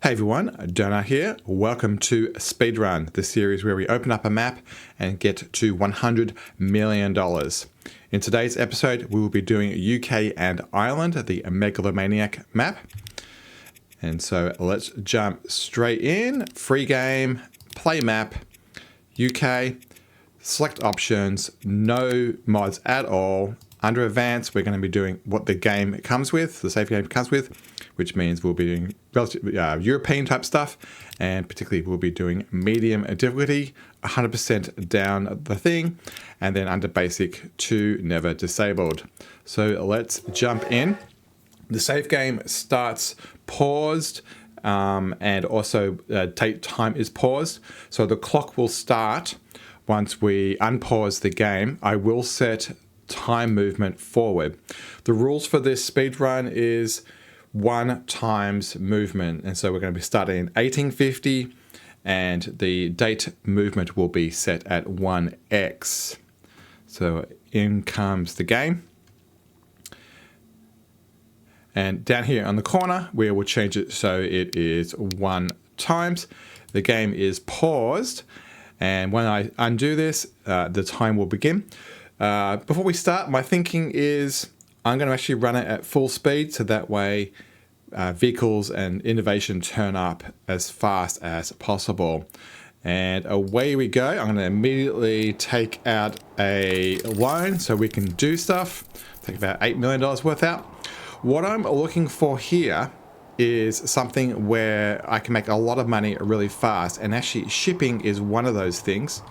Hey everyone, Donut here. Welcome to Speedrun, the series where we open up a map and get to $100 million. In today's episode, we will be doing UK and Ireland, the Megalomaniac map. And so let's jump straight in. Free game, play map, UK, select options, no mods at all. Under advanced, we're going to be doing what the game comes with, the save game comes with, which means we'll be doing relatively European type stuff, and particularly we'll be doing medium difficulty, 100% down the thing, and then under basic to never disabled. So let's jump in. The save game starts paused, and also date time is paused. So the clock will start once we unpause the game. I will set time movement forward. The rules for this speed run is 1 times movement, and so we're going to be starting in 1850, and the date movement will be set at 1x. So in comes the game, and down here on the corner we will change it so it is 1 times. The game is paused, and when I undo this, the time will begin. Before we start, my thinking is I'm going to actually run it at full speed, so that way vehicles and innovation turn up as fast as possible. And away we go. I'm going to immediately take out a loan so we can do stuff. Take about $8 million worth out. What I'm looking for here is something where I can make a lot of money really fast, and actually shipping is one of those things.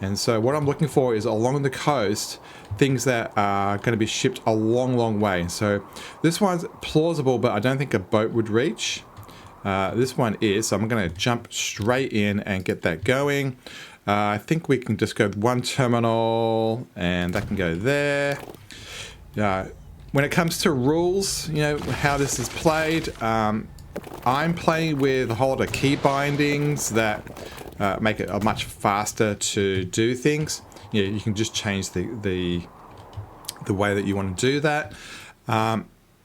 And so what I'm looking for is along the coast, things that are going to be shipped a long way. So this one's plausible, but I don't think a boat would reach. This one is, so I'm going to jump straight in and get that going. I think we can just go one terminal, and that can go there. When it comes to rules, you know, how this is played, I'm playing with a whole lot of key bindings that make it much faster to do things. You can just change the way that you want to do that.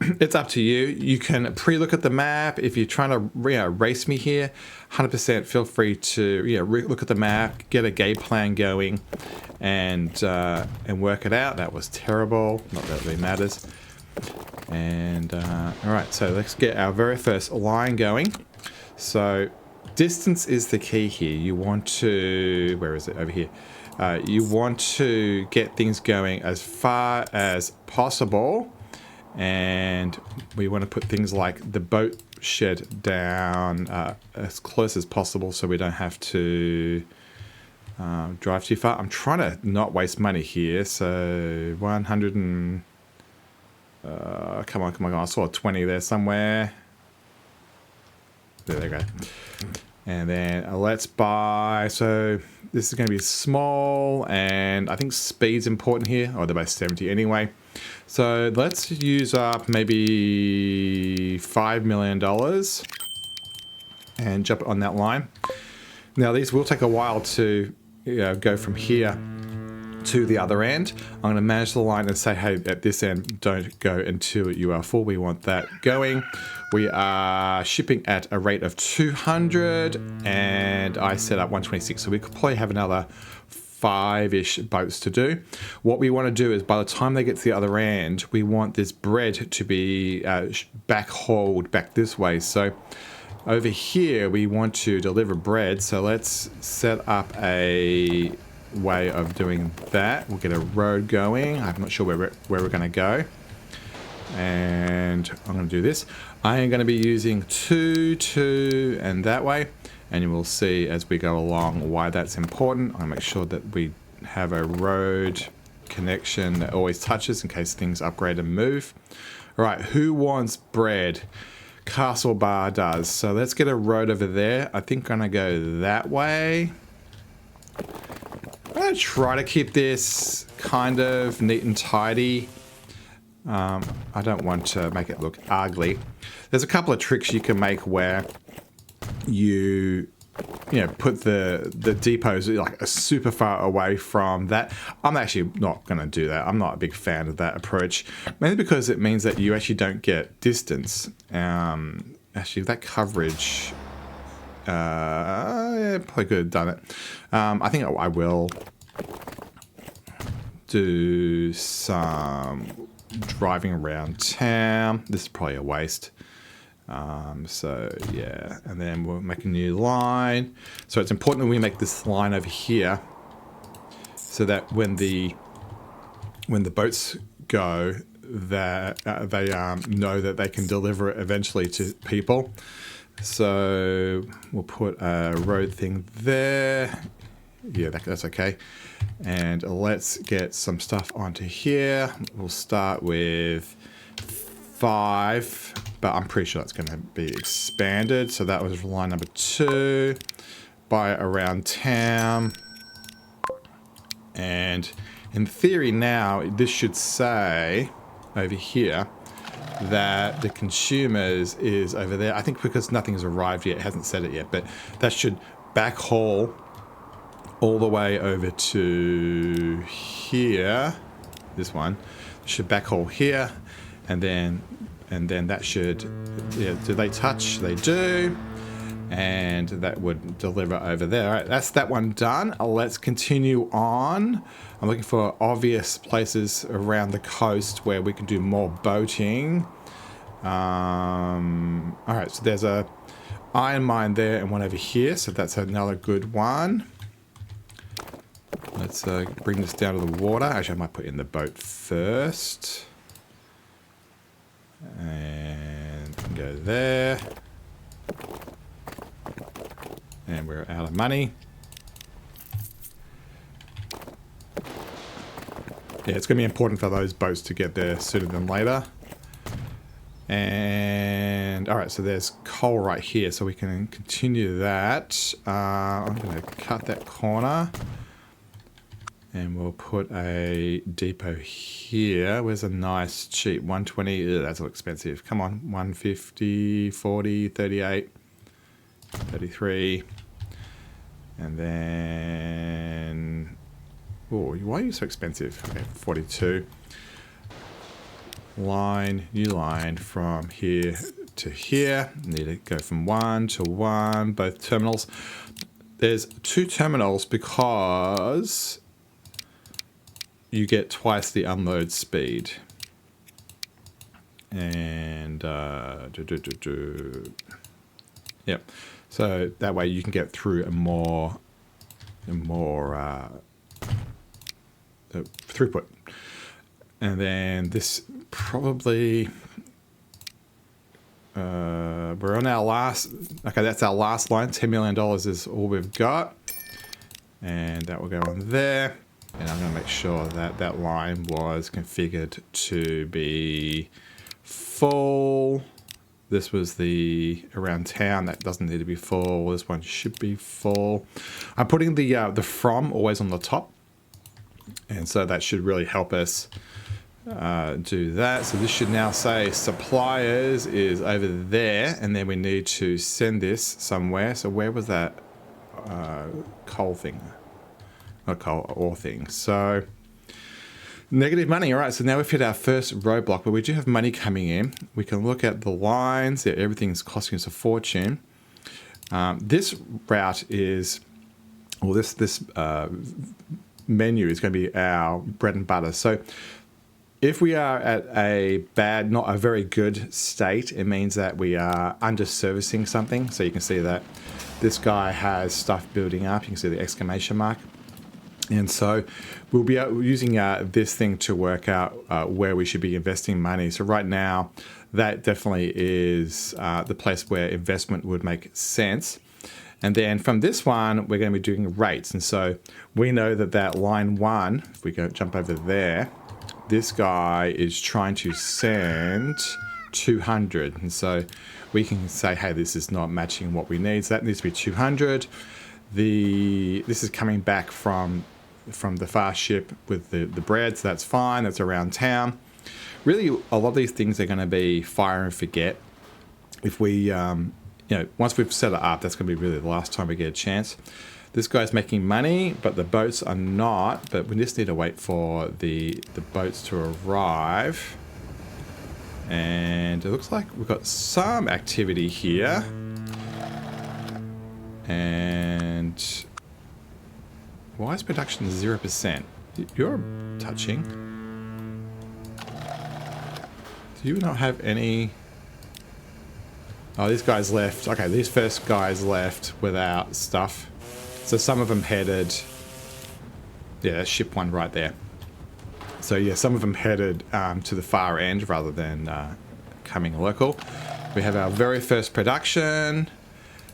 It's up to you. You can pre-look at the map. If you're trying to race me here, 100% feel free to look at the map, get a game plan going, and work it out. That was terrible. Not that it really matters. And all right, so let's get our very first line going. So distance is the key here. You want to, where is it? Over here. You want to get things going as far as possible, and we want to put things like the boat shed down as close as possible so we don't have to drive too far. I'm trying to not waste money here, so 100 and come on, I saw a 20 there somewhere. There they go. And then let's buy, so this is going to be small, and I think speed's important here. Oh, they're both 70 anyway. So let's use up maybe $5 million and jump on that line. Now these will take a while to go from here to the other end. I'm going to manage the line and say, hey, at this end, don't go until you are full. We want that going. We are shipping at a rate of 200, and I set up 126, so we could probably have another 5-ish boats to do. What we want to do is by the time they get to the other end, we want this bread to be back-hauled back this way. So over here, we want to deliver bread, so let's set up a way of doing that. We'll get a road going. I'm not sure where we're going to go, and I'm going to do this. I am going to be using 2 and that way, and you will see as we go along why that's important. I'll make sure that we have a road connection that always touches in case things upgrade and move. All right, who wants bread? Castle Bar does. So let's get a road over there. I think I'm going to go that way. I'm going to try to keep this kind of neat and tidy. I don't want to make it look ugly. There's a couple of tricks you can make where you put the depots like super far away from that. I'm actually not going to do that. I'm not a big fan of that approach, mainly because it means that you actually don't get distance. actually, that coverage, yeah, probably could have done it. I think I will do some driving around town. This is probably a waste. So yeah, and then we'll make a new line. So it's important that we make this line over here, so that when the boats go, that they know that they can deliver it eventually to people. So we'll put a road thing there. Yeah, that's okay. And let's get some stuff onto here. We'll start with 5, but I'm pretty sure that's going to be expanded. So that was line number 2. Buy around town. And in theory now, this should say over here that the consumers is over there. I think because nothing's arrived yet, it hasn't said it yet, but that should backhaul all the way over to here. This one should backhaul here, and then that should, yeah, do they touch? They do. And that would deliver over there. All right, that's that one done. Let's continue on. I'm looking for obvious places around the coast where we can do more boating. All right, so there's a iron mine there and one over here, so that's another good one. Let's bring this down to the water. Actually, I might put in the boat first. And go there. And we're out of money. Yeah, it's going to be important for those boats to get there sooner than later. And all right, so there's coal right here, so we can continue that. I'm going to cut that corner. And we'll put a depot here. Where's a nice cheap 120? Ugh, that's all expensive. Come on, 150, 40, 38, 33. And then, oh, why are you so expensive? Okay, 42. New line from here to here. Need to go from 1 to 1, both terminals. There's 2 terminals because you get twice the unload speed. And, yep. So that way you can get through a more throughput. And then this probably, we're on our last, okay, that's our last line. $10 million is all we've got. And that will go on there. And I'm going to make sure that that line was configured to be full. This was the around town. That doesn't need to be full. This one should be full. I'm putting the from always on the top. And so that should really help us do that. So this should now say suppliers is over there. And then we need to send this somewhere. So where was that coal thing? Not coal, ore thing. So negative money. All right, so now we've hit our first roadblock, but we do have money coming in. We can look at the lines. Yeah, everything's costing us a fortune. This route is, well, this menu is going to be our bread and butter. So if we are at a bad, not a very good state, it means that we are under servicing something. So you can see that this guy has stuff building up. You can see the exclamation mark. And so we'll be using this thing to work out where we should be investing money. So right now, that definitely is the place where investment would make sense. And then from this one, we're going to be doing rates. And so we know that line 1, if we go jump over there, this guy is trying to send 200. And so we can say, hey, this is not matching what we need. So that needs to be 200. This is coming back from the fast ship with the bread, so that's fine. That's around town. Really, a lot of these things are going to be fire and forget. If we, once we've set it up, that's going to be really the last time we get a chance. This guy's making money, but the boats are not. But we just need to wait for the boats to arrive. And it looks like we've got some activity here. And why is production 0%? You're touching. Do you not have any? Oh, these guys left. Okay, these first guys left without stuff. So some of them headed. Yeah, ship one right there. So yeah, some of them headed to the far end rather than coming local. We have our very first production.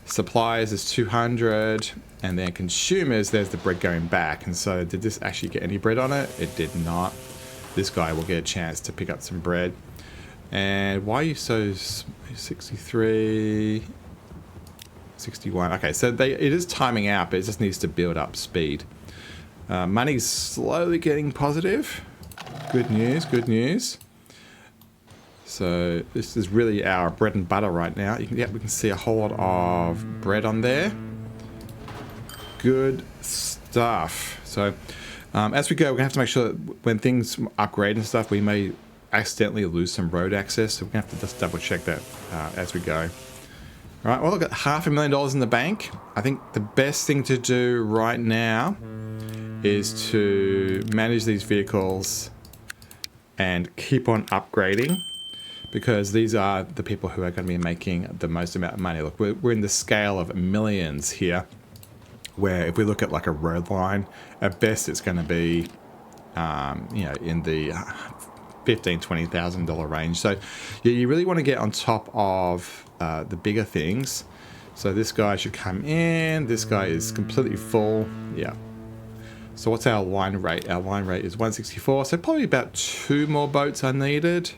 Supplies is 200, and then consumers, there's the bread going back. And so did this actually get any bread on it? It did not. This guy will get a chance to pick up some bread. And why are you so 63, 61? Okay, so it is timing out, but it just needs to build up speed. Money's slowly getting positive. Good news, good news. So this is really our bread and butter right now. We can see a whole lot of bread on there. Good stuff. So as we go, we're going to have to make sure that when things upgrade and stuff, we may accidentally lose some road access. So we're going to have to just double check that as we go. All right, well, I've got $500,000 in the bank. I think the best thing to do right now is to manage these vehicles and keep on upgrading, because these are the people who are going to be making the most amount of money. Look, we're in the scale of millions here, where if we look at like a road line, at best it's going to be, you know, in the $15,000-$20,000 range. So you really want to get on top of the bigger things. So this guy should come in. This guy is completely full. Yeah. So what's our line rate? Our line rate is 164. So probably about 2 more boats are needed.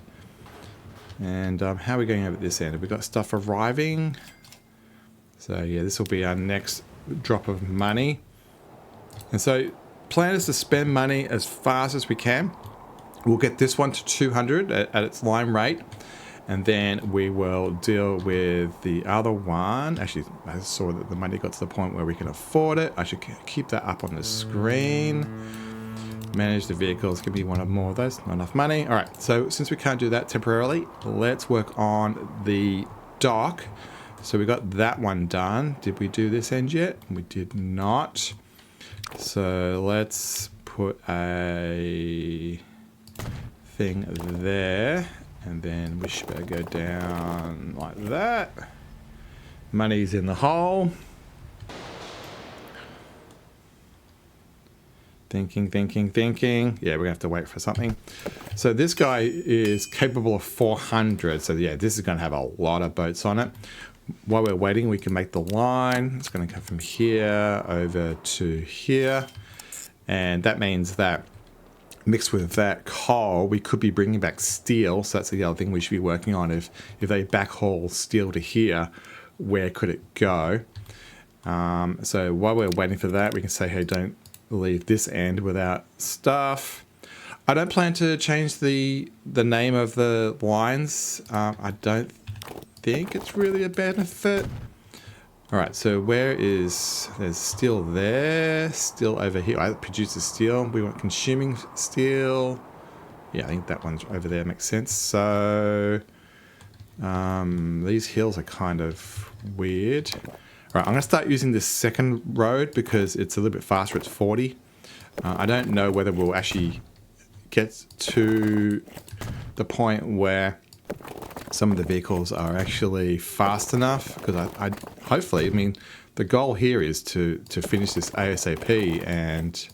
And how are we going over at this end? Have we got stuff arriving? So yeah, this will be our next drop of money. And so plan is to spend money as fast as we can. We'll get this one to 200 at its line rate. And then we will deal with the other one. Actually, I saw that the money got to the point where we can afford it. I should keep that up on the screen. Manage the vehicles. Give me one or more of those. Not enough money. All right. So since we can't do that temporarily, let's work on the dock. So we got that one done. Did we do this end yet? We did not. So let's put a thing there. And then we should better go down like that. Money's in the hole. Thinking. Yeah, we're gonna have to wait for something. So this guy is capable of 400. So yeah, this is gonna have a lot of boats on it. While we're waiting, we can make the line. It's gonna come from here over to here. And that means that mixed with that coal, we could be bringing back steel. So that's the other thing we should be working on. If they backhaul steel to here, where could it go? So while we're waiting for that, we can say, hey, don't leave this end without stuff. I don't plan to change the name of the lines. I don't think it's really a benefit. All right, so there's steel there, steel over here. I produce the steel. We want consuming steel. Yeah, I think that one's over there makes sense. So these hills are kind of weird. All right, I'm gonna start using this second road because it's a little bit faster. It's 40. I don't know whether we'll actually get to the point where some of the vehicles are actually fast enough, because I hopefully, I mean, the goal here is to finish this ASAP and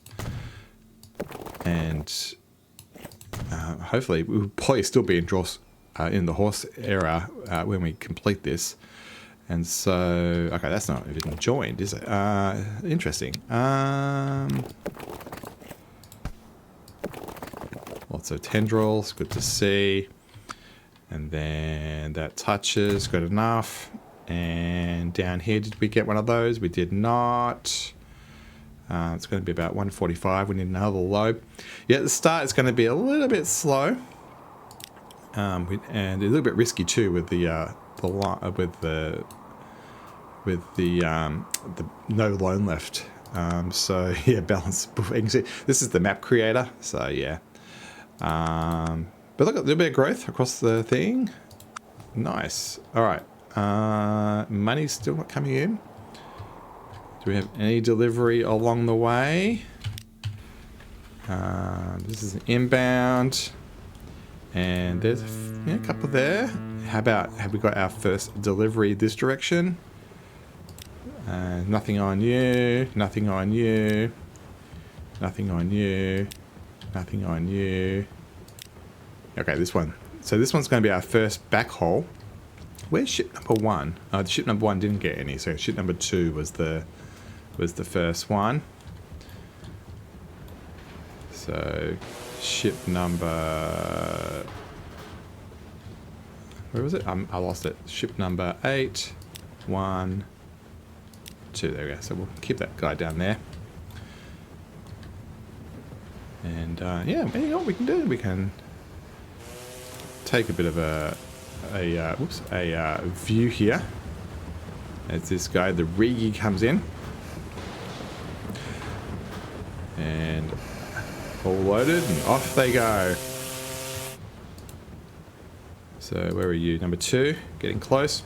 hopefully we'll probably still be in the horse era when we complete this. And so, okay, that's not even joined, is it? Interesting. Lots of tendrils, good to see. And then that touches, good enough. And down here, did we get one of those? We did not. It's going to be about 145. We need another lobe. Yeah, at the start, it's going to be a little bit slow. And a little bit risky too with the no loan left. So yeah, balance. You can see this is the map creator. So yeah. But look, a little bit of growth across the thing. Nice. All right. Money's still not coming in. Do we have any delivery along the way? This is an inbound. And there's a couple there. How about, have we got our first delivery this direction? Nothing on you. Nothing on you. Nothing on you. Nothing on you. Okay, this one. So this one's going to be our first backhaul. Where's ship number 1? Oh, the ship number 1 didn't get any. So ship number 2 was the first one. So ship number, where was it? I lost it. Ship number 8, 1, 2. There we go. So we'll keep that guy down there. And yeah, you know what we can do? We can take a bit of a view here as this guy, the Rigi, comes in. And all loaded and off they go. So where are you? Number 2, getting close.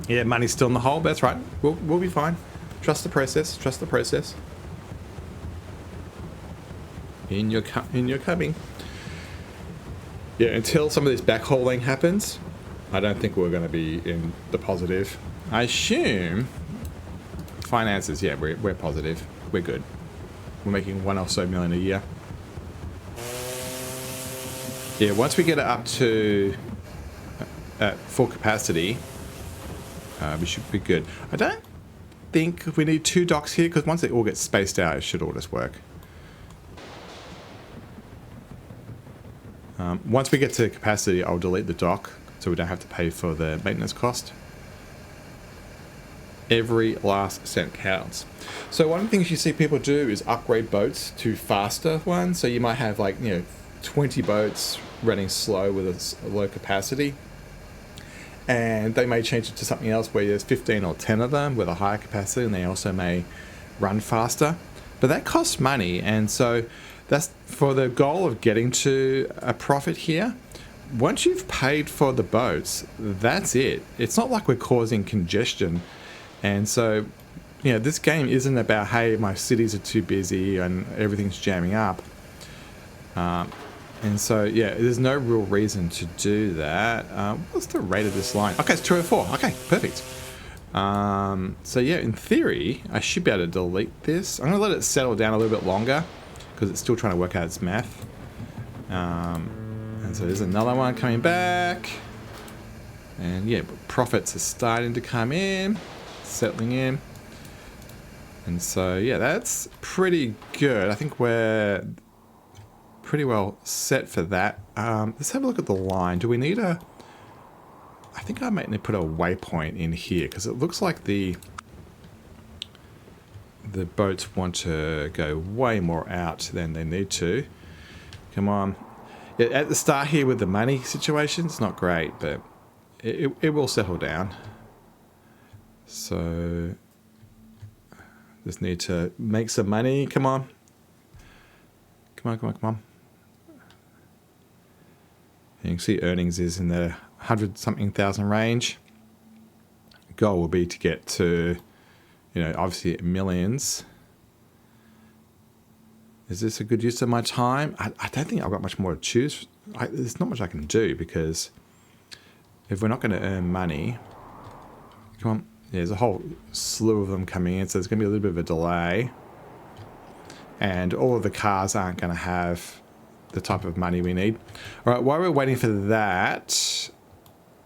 Yeah, money's still in the hole. That's right. We'll be fine. Trust the process. Trust the process. In your coming. Yeah, until some of this backhauling happens, I don't think we're going to be in the positive. I assume finances. Yeah, we're positive. We're good. We're making $1 or so million a year. Yeah, once we get it up to at full capacity, we should be good. I don't think we need 2 docks here, because once it all gets spaced out, it should all just work. Once we get to capacity, I'll delete the dock so we don't have to pay for the maintenance cost. Every last cent counts. So one of the things you see people do is upgrade boats to faster ones. So you might have, like, 20 boats running slow with a low capacity, and they may change it to something else where there's 15 or 10 of them with a higher capacity, and they also may run faster. But that costs money, and so that's for the goal of getting to a profit here. Once you've paid for the boats, that's it. It's not like we're causing congestion. And so, this game isn't about, hey, my cities are too busy and everything's jamming up. And so, yeah, there's no real reason to do that. What's the rate of this line? Okay, it's 204. Okay, perfect. So, yeah, in theory, I should be able to delete this. I'm going to let it settle down a little bit longer, because it's still trying to work out its math. And so there's another one coming back. And yeah, profits are starting to come in, settling in. And so, yeah, that's pretty good. I think we're pretty well set for that. Let's have a look at the line. Do we need I think I might need to put a waypoint in here, because it looks like the boats want to go way more out than they need to. Come on. Yeah, at the start here with the money situation, it's not great, but it will settle down. So just need to make some money. Come on. Come on, come on, come on. You can see earnings is in the 100-something thousand range. Goal will be to get to, obviously millions. Is this a good use of my time? I don't think I've got much more to choose. There's not much I can do, because if we're not going to earn money, come on, there's a whole slew of them coming in, so there's going to be a little bit of a delay. And all of the cars aren't going to have the type of money we need. All right, while we're waiting for that,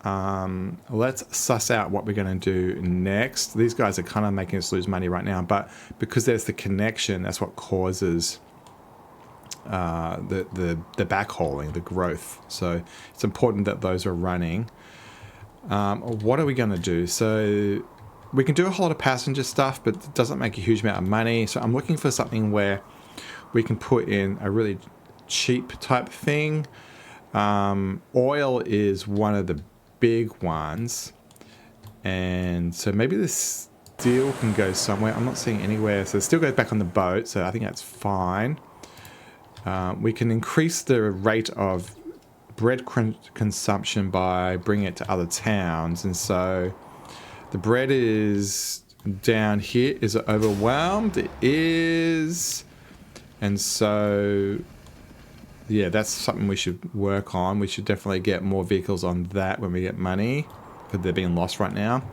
let's suss out what we're going to do next. These guys are kind of making us lose money right now, but because there's the connection, that's what causes the backhauling, the growth. So it's important that those are running. What are we going to do? So we can do a whole lot of passenger stuff, but it doesn't make a huge amount of money. So I'm looking for something where we can put in a really cheap type thing. Oil is one of the big ones, and so maybe this steel can go somewhere. I'm not seeing anywhere, so it still goes back on the boat, so I think that's fine. We can increase the rate of bread consumption by bringing it to other towns. And so the bread is down here. Is it overwhelmed? It is. And so, yeah, that's something we should work on. We should definitely get more vehicles on that when we get money, because they're being lost right now.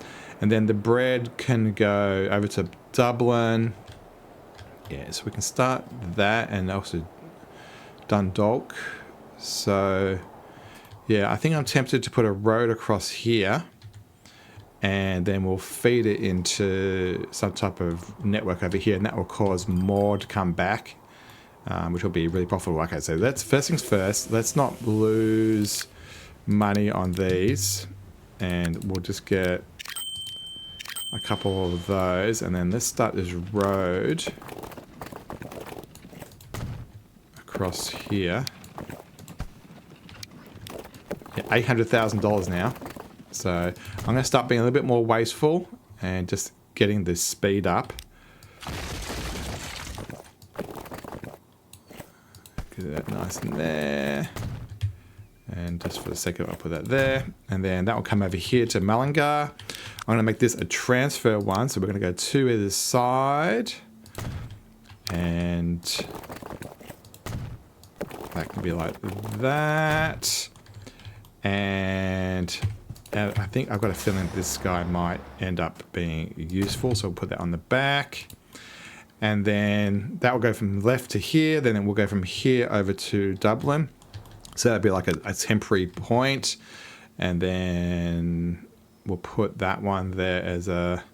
And then the bread can go over to Dublin. Yeah, so we can start that, and also Dundalk. So, yeah, I think I'm tempted to put a road across here, and then we'll feed it into some type of network over here, and that will cause more to come back, which will be really profitable. Okay, so let's, first things first, let's not lose money on these, and we'll just get a couple of those, and then let's start this road across here. Yeah, $800,000 now. So I'm going to start being a little bit more wasteful and just getting this speed up. Get that nice in there. And just for the sake of it, I'll put that there. And then that will come over here to Mullingar. I'm going to make this a transfer one. So we're going to go two either side. And that can be like that. And I think I've got a feeling this guy might end up being useful. So we'll put that on the back. And then that will go from left to here. Then it will go from here over to Dublin. So that'd be like a temporary point. And then we'll put that one there as a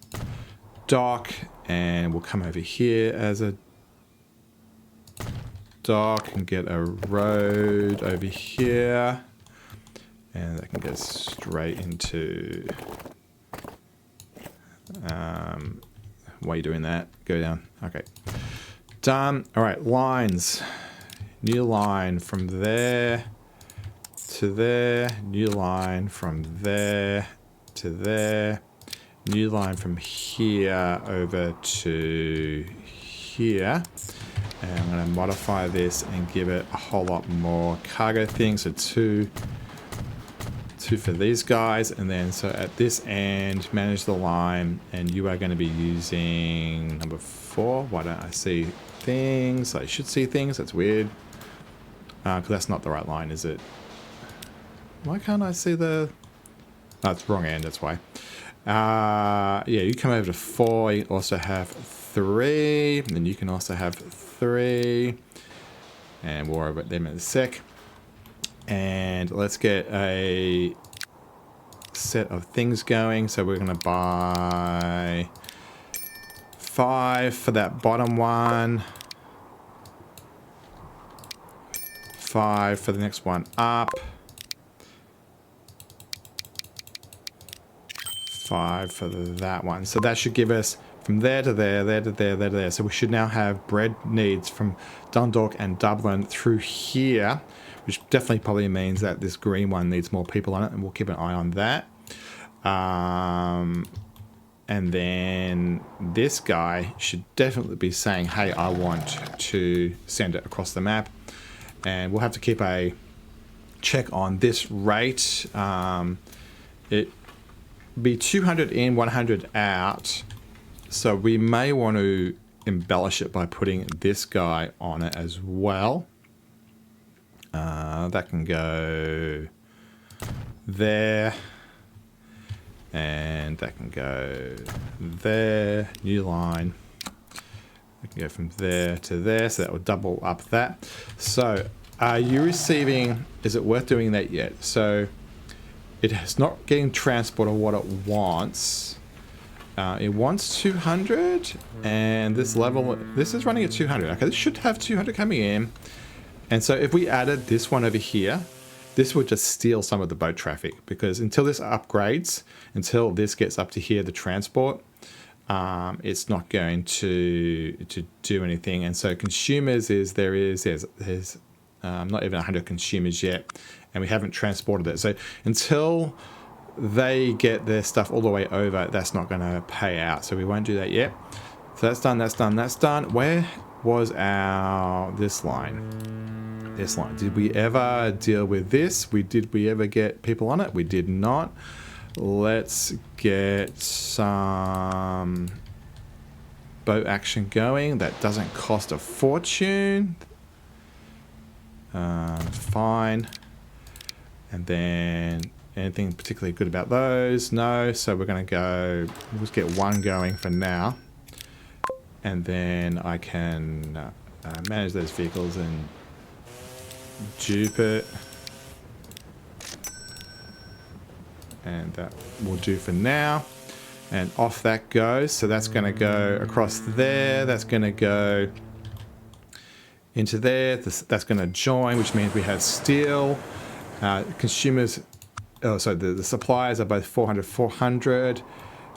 dock. And we'll come over here as a dock and get a road over here. And that can go straight into... why are you doing that? Go down. Okay. Done. All right, lines. New line from there to there. New line from there to there. New line from here over to here. And I'm going to modify this and give it a whole lot more cargo things. So two for these guys, and then so at this end manage the line, and you are going to be using number 4. Why don't I see things? I should see things. That's weird, because that's not the right line, is it? Why can't I see the... Oh, it's wrong end, that's why. Yeah, you come over to 4. You also have 3, and then you can also have 3, and we'll worry about them in a sec. And let's get a set of things going. So we're going to buy 5 for that bottom one. 5 for the next one up. 5 for that one. So that should give us from there to there, there to there, there to there. So we should now have bread needs from Dundalk and Dublin through here, which definitely probably means that this green one needs more people on it, and we'll keep an eye on that. And then this guy should definitely be saying, hey, I want to send it across the map. And we'll have to keep a check on this rate. It be 200 in, 100 out. So we may want to embellish it by putting this guy on it as well. That can go there, and that can go there. New line. I can go from there to there, so that will double up that. So are you receiving... Is it worth doing that yet? So it's not getting transported what it wants. It wants 200, and this level... This is running at 200. Okay, this should have 200 coming in. And so if we added this one over here, this would just steal some of the boat traffic, because until this upgrades, until this gets up to here, the transport, it's not going to do anything. And so consumers there's not even 100 consumers yet, and we haven't transported it. So until they get their stuff all the way over, that's not going to pay out. So we won't do that yet. So that's done, that's done, that's done. Where was this line? this line. Did we ever deal with this? Did we ever get people on it? We did not. Let's get some boat action going. That doesn't cost a fortune. Fine. And then anything particularly good about those? No. So we're going to go, we'll just get one going for now. And then I can manage those vehicles and dupe it. And that will do for now. And off that goes. So that's going to go across there. That's going to go into there. That's going to join, which means we have steel. Consumers, oh, sorry, the suppliers are both 400, 400.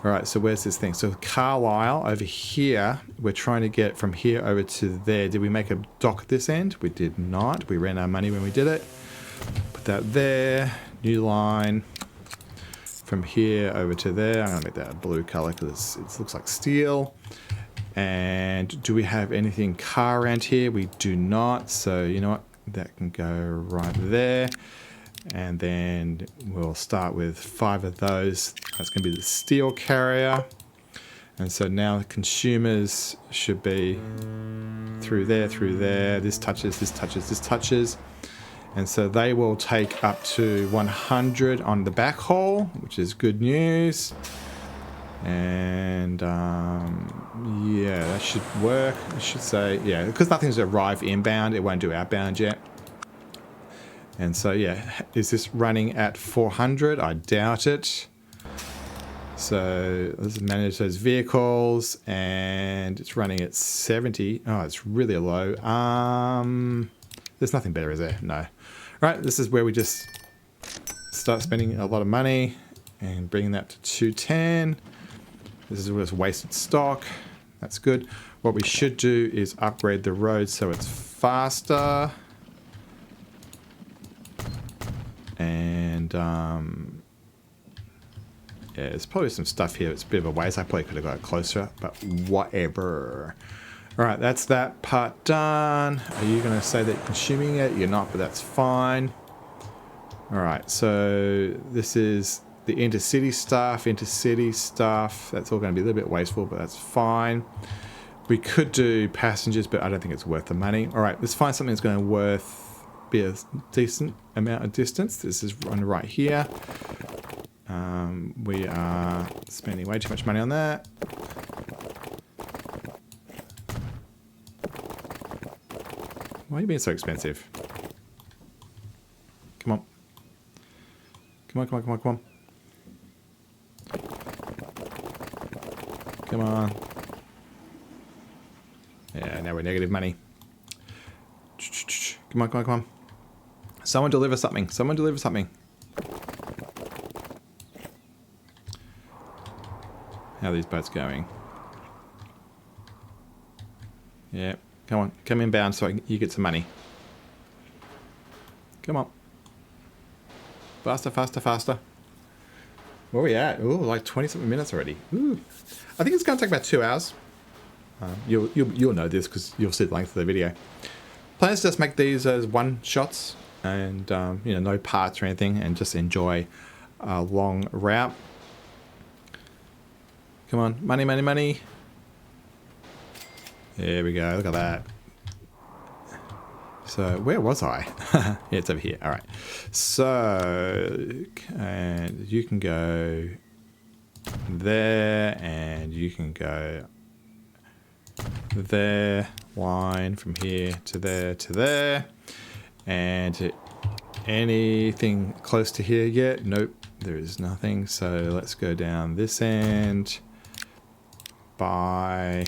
All right, so where's this thing? So Carlisle over here, we're trying to get from here over to there. Did we make a dock at this end? We did not. We ran out of money when we did it. Put that there. New line. From here over to there. I'm going to make that a blue color because it looks like steel. And do we have anything car around here? We do not. So you know what? That can go right there. And then we'll start with 5 of those. That's going to be the steel carrier. And so now the consumers should be through there, through there. This touches, this touches, this touches. And so they will take up to 100 on the backhaul, which is good news. And yeah, that should work. I should say, yeah, because nothing's arrived inbound, it won't do outbound yet. And so, yeah, is this running at 400? I doubt it. So let's manage those vehicles, and it's running at 70. Oh, it's really low. There's nothing better, is there? No. All right, this is where we just start spending a lot of money and bringing that to 210. This is just wasted stock. That's good. What we should do is upgrade the road so it's faster. And yeah, there's probably some stuff here. It's a bit of a waste. I probably could have got it closer, but whatever. All right, that's that part done. Are you going to say that you're consuming it? You're not, but that's fine. All right, so this is the intercity stuff. That's all going to be a little bit wasteful, but that's fine. We could do passengers, but I don't think it's worth the money. All right, let's find something that's going to be a decent amount of distance. This is one right here. We are spending way too much money on that. Why are you being so expensive? Come on. Come on, come on, come on, come on. Come on. Yeah, now we're negative money. Come on, come on, come on. Someone deliver something. Someone deliver something. How are these boats going? Yeah. Come on, come inbound so you get some money. Come on. Faster, faster, faster. Where are we at? Ooh, like 20-something minutes already. Ooh. I think it's going to take about 2 hours. You'll know this because you'll see the length of the video. Plan is just make these as one shots and you know, no parts or anything, and just enjoy a long route. Come on, money, money, money. There we go, look at that. So, where was I? Yeah, it's over here. All right. So, and you can go there, and you can go there. Line from here to there to there. And anything close to here yet? Nope, there is nothing. So, let's go down this end by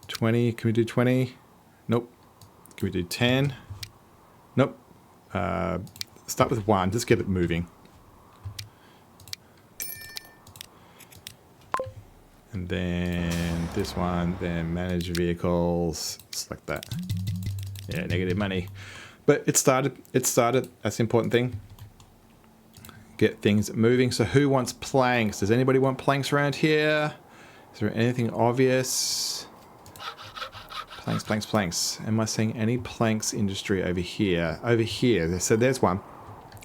20. Can we do 20? Nope. Can we do 10? Nope. Start with 1. Just get it moving. And then this one. Then manage vehicles. Select that. Yeah, negative money. But it started. It started. That's the important thing. Get things moving. So who wants planks? Does anybody want planks around here? Is there anything obvious? Planks, planks, planks. Am I seeing any planks industry over here? Over here. So there's one.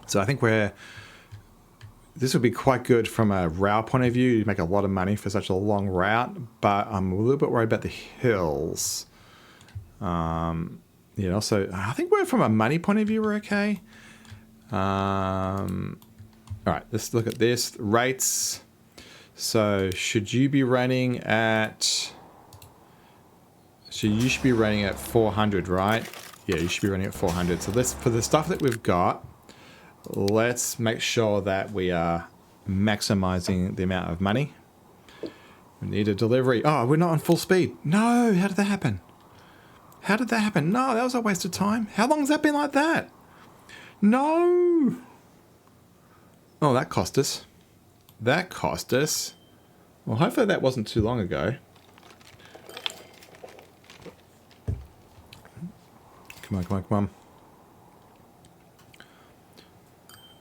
So I think this would be quite good from a route point of view. You make a lot of money for such a long route, but I'm a little bit worried about the hills. Also, I think from a money point of view, we're okay. All right, let's look at this. Rates. So should you be running at... So you should be running at 400, right? Yeah, you should be running at 400. So for the stuff that we've got, let's make sure that we are maximizing the amount of money. We need a delivery. Oh, we're not on full speed. No, how did that happen? How did that happen? No, that was a waste of time. How long has that been like that? No. Oh, that cost us. That cost us. Well, hopefully that wasn't too long ago. Come on, come on, come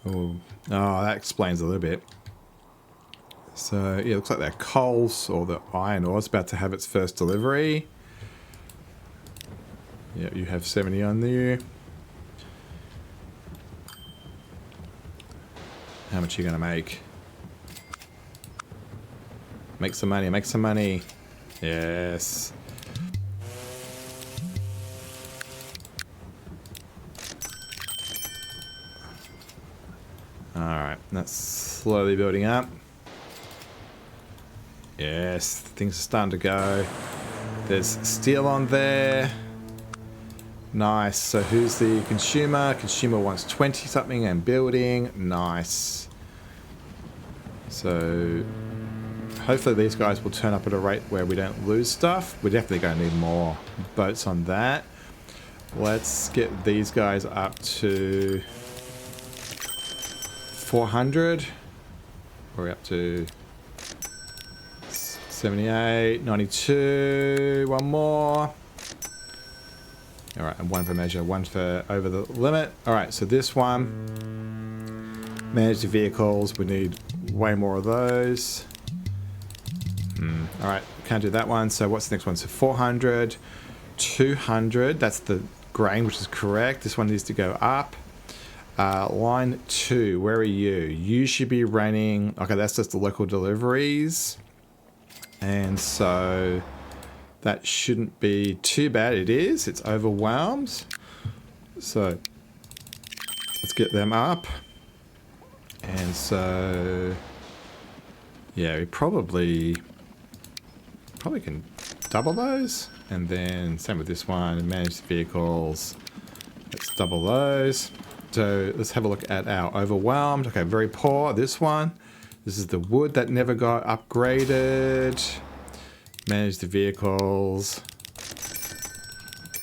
on. Oh, that explains a little bit. So, yeah, it looks like that coals or the iron ore is about to have its first delivery. Yeah, you have 70 on there. How much are you going to make? Make some money, make some money. Yes. Alright, that's slowly building up. Yes, things are starting to go. There's steel on there. Nice. So who's the consumer? Consumer wants 20 something and building. Nice. So hopefully these guys will turn up at a rate where we don't lose stuff. We're definitely going to need more boats on that. Let's get these guys up to 400. We're up to 78, 92. One more. All right, and one for measure, one for over the limit. All right, so this one, manage the vehicles. We need way more of those. All right, can't do that one. So what's the next one? So 400, 200. That's the grain, which is correct. This one needs to go up. Line 2, where are you? You should be running... Okay, that's just the local deliveries. And so... that shouldn't be too bad. It is. It's overwhelmed. So let's get them up. And so, yeah, we probably can double those. And then same with this one. Manage the vehicles. Let's double those. So let's have a look at our overwhelmed. Okay, very poor. This one. This is the wood that never got upgraded. Manage the vehicles.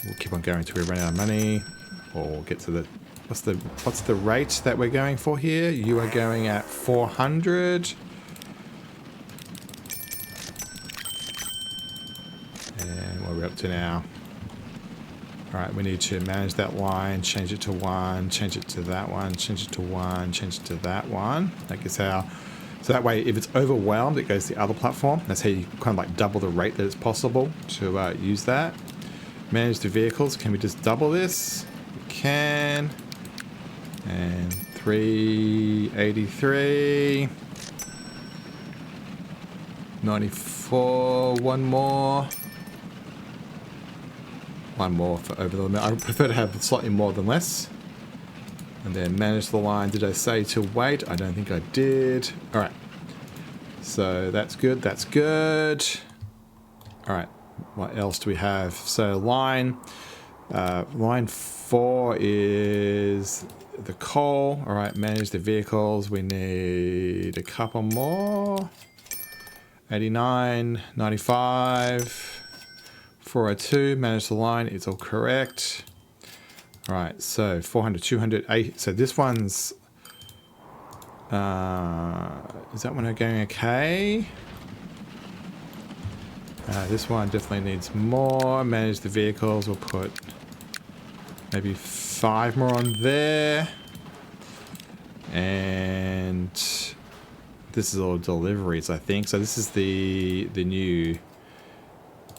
We'll keep on going until we run out of money. Or we'll get to the... What's the rate that we're going for here? You are going at 400. And what are we up to now? Alright, we need to manage that line, change it to 1, change it to that one, change it to 1, change it to that one. That gets our... So that way, if it's overwhelmed, it goes to the other platform. That's how you kind of like double the rate that it's possible to use that. Manage the vehicles. Can we just double this? We can. And 383. 94. One more. One more for over the limit. I prefer to have slightly more than less. And then manage the line. Did I say to wait? I don't think I did. All right. So that's good. That's good. All right. What else do we have? So line 4 is the coal. All right. Manage the vehicles. We need a couple more. 89, 95, 402. Manage the line. It's all correct. All right, so 400, 200, 8. So this one's... is that one going okay? This one definitely needs more. Manage the vehicles. We'll put maybe 5 more on there. And this is all deliveries, I think. So this is the new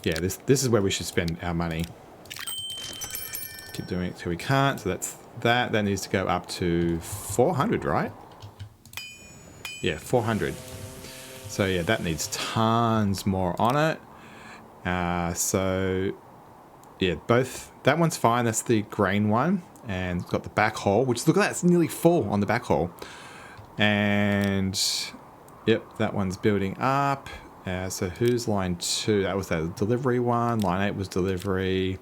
Yeah, this is where we should spend our money. Keep doing it till we can't. So that's that. That needs to go up to 400, right? Yeah, 400. So yeah, that needs tons more on it. So yeah, both. That one's fine. That's the grain one, and it's got the back hole. Which look at that, it's nearly full on the back hole. And yep, that one's building up. So who's line 2? That was that delivery one. Line 8 was delivery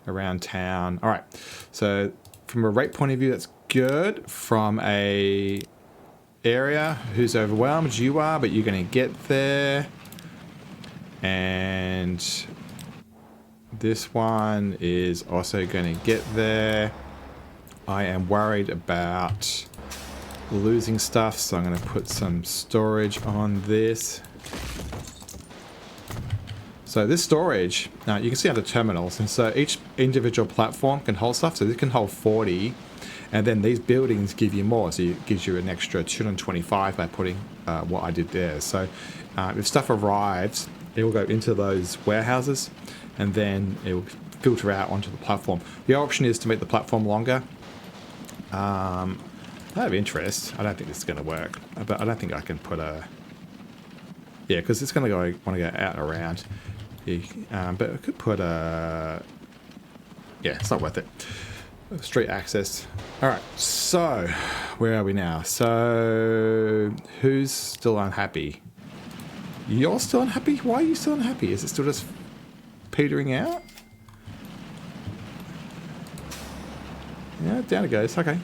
around town. All right. So from a rate point of view, that's good. From a area, who's overwhelmed? You are, but you're going to get there. And this one is also going to get there. I am worried about losing stuff, so I'm going to put some storage on this. So this storage, now you can see under terminals, and so each individual platform can hold stuff. So this can hold 40, and then these buildings give you more. So it gives you an extra 225 by putting what I did there. So if stuff arrives, it will go into those warehouses, and then it will filter out onto the platform. The option is to make the platform longer. I have interest. I don't think this is going to work, but I don't think I can put a... Yeah, because it's going to want to go out and around. But I could put a... Yeah, it's not worth it. Street access. All right, so where are we now? So who's still unhappy? You're still unhappy? Why are you still unhappy? Is it still just petering out? Yeah, down it goes. Okay.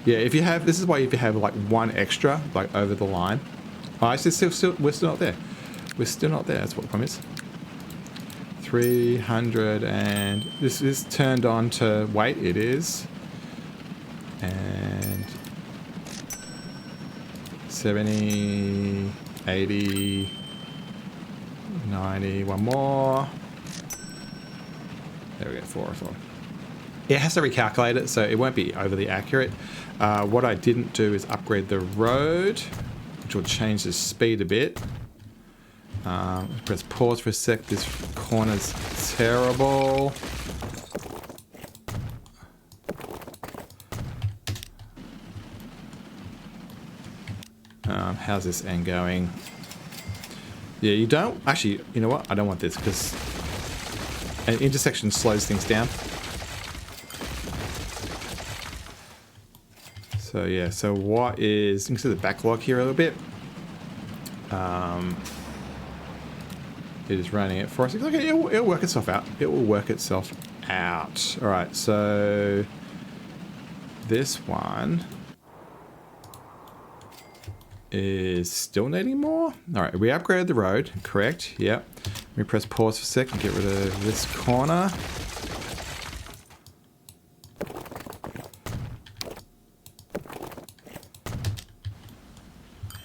Yeah, if you have, this is why if you have like one extra, like over the line. Oh, actually, we're still not there. We're still not there. That's what the problem is. 300, and this is turned on to wait. It is. And 70, 80, 90, one more. There we go, 404. It has to recalculate it, so it won't be overly accurate. What I didn't do is upgrade the road, which will change the speed a bit. Press pause for a sec. This corner's terrible. How's this end going? Yeah, you don't... Actually, you know what? I don't want this because an intersection slows things down. So yeah, so what is... You can see the backlog here a little bit. It is running it for us. Okay, it'll work itself out. It will work itself out. All right, so this one is still needing more. All right, we upgraded the road, correct? Yep. Let me press pause for a sec and get rid of this corner.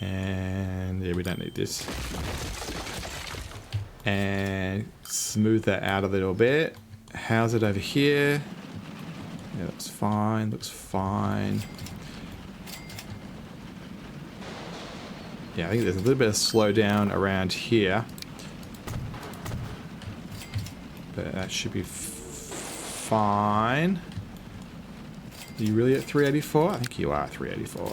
And yeah, we don't need this. And smooth that out a little bit. How's it over here? Yeah, looks fine, looks fine. Yeah, I think there's a little bit of slowdown around here. But that should be fine. Are you really at 384? I think you are 384.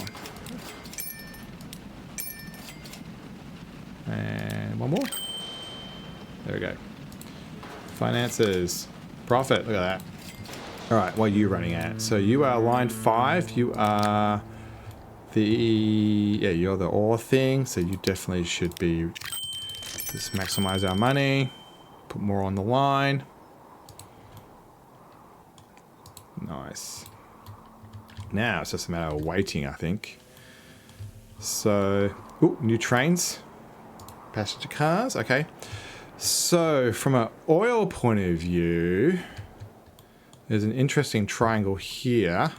And one more. There we go. Finances. Profit. Look at that. All right, what are you running at? So you are line 5. You are the... Yeah, you're the ore thing. So you definitely should be... Just maximize our money. Put more on the line. Nice. Now it's just a matter of waiting, I think. So... Ooh, new trains. Passenger cars. Okay. So, from an oil point of view, there's an interesting triangle here.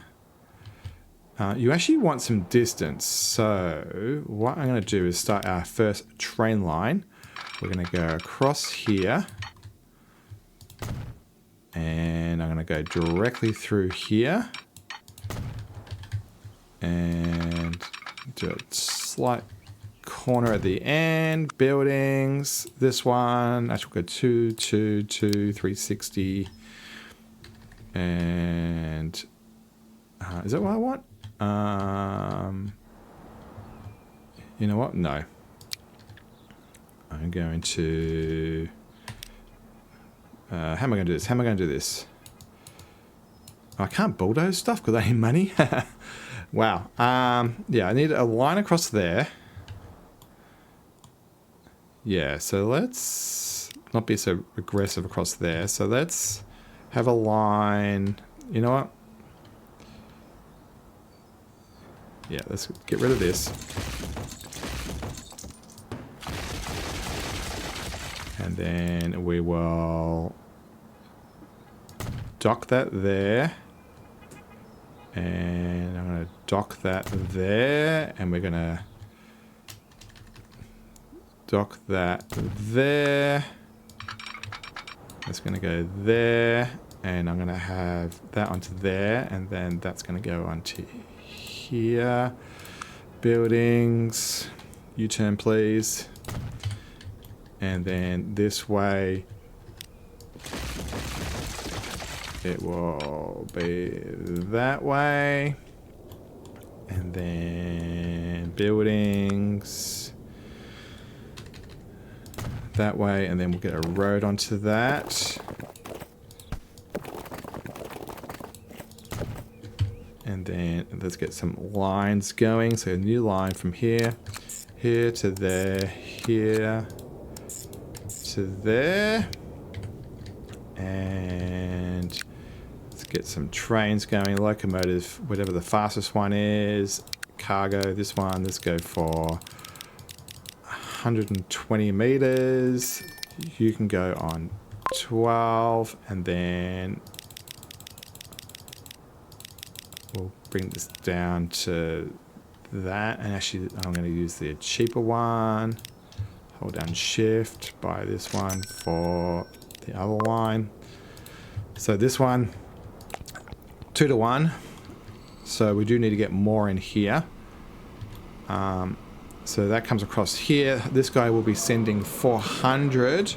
You actually want some distance. So, what I'm going to do is start our first train line. We're going to go across here. And I'm going to go directly through here. And do a slight corner at the end. Buildings. This one. Actually, we'll go 2, 2, 2, 360. And is that what I want? You know what? No. I'm going to... how am I going to do this? How am I going to do this? I can't bulldoze stuff because I need money. Wow. Yeah, I need a line across there. Yeah, so let's not be so aggressive across there. So let's have a line. You know what? Yeah, let's get rid of this. And then we will dock that there. And I'm going to dock that there. And we're going to dock that there. That's going to go there. And I'm going to have that onto there. And then that's going to go onto here. Buildings. U-turn, please. And then this way, it will be that way. And then buildings that way. And then we'll get a road onto that. And then let's get some lines going. So a new line from here, here to there, here to there. And let's get some trains going. Locomotive, whatever the fastest one is. Cargo, this one, let's go for 120 meters. You can go on 12, and then we'll bring this down to that. And actually, I'm going to use the cheaper one. Hold down shift, buy this one for the other line. So this one, 2 to 1. So we do need to get more in here. So that comes across here. This guy will be sending 400.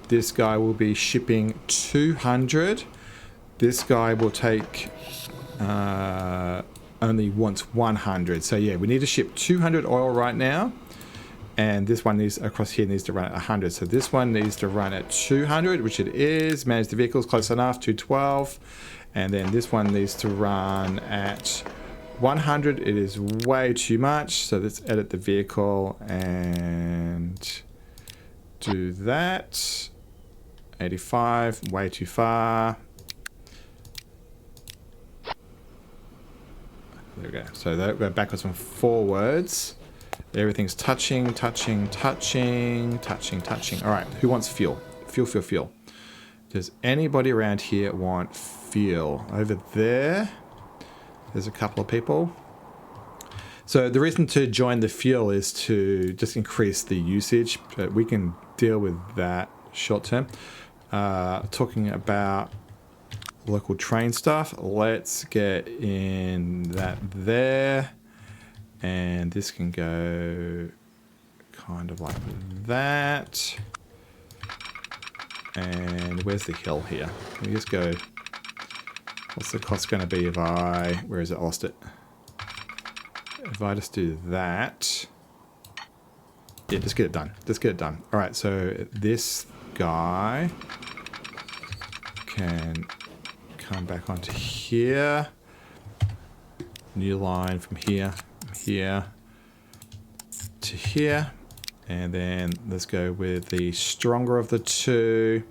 This guy will be shipping 200. This guy will take only wants 100. So yeah, we need to ship 200 oil right now. And this one needs across here needs to run at 100. So this one needs to run at 200, which it is. Manage the vehicles, close enough, 212. And then this one needs to run at 100. It is way too much. So let's edit the vehicle and do that. 85, way too far. There we go. So that go backwards and forwards. Everything's touching, touching, touching, touching, touching. All right, who wants fuel? Fuel, fuel, fuel. Does anybody around here want fuel? Over there, there's a couple of people. So the reason to join the fuel is to just increase the usage, but we can deal with that short term. Talking about local train stuff, let's get in that there. And this can go kind of like that. And where's the hill here? Let me just go. What's the cost going to be if I... Where is it? I lost it. If I just do that. Yeah, just get it done. Just get it done. All right, so this guy can come back onto here. New line from here. Here to here, and then let's go with the stronger of the two.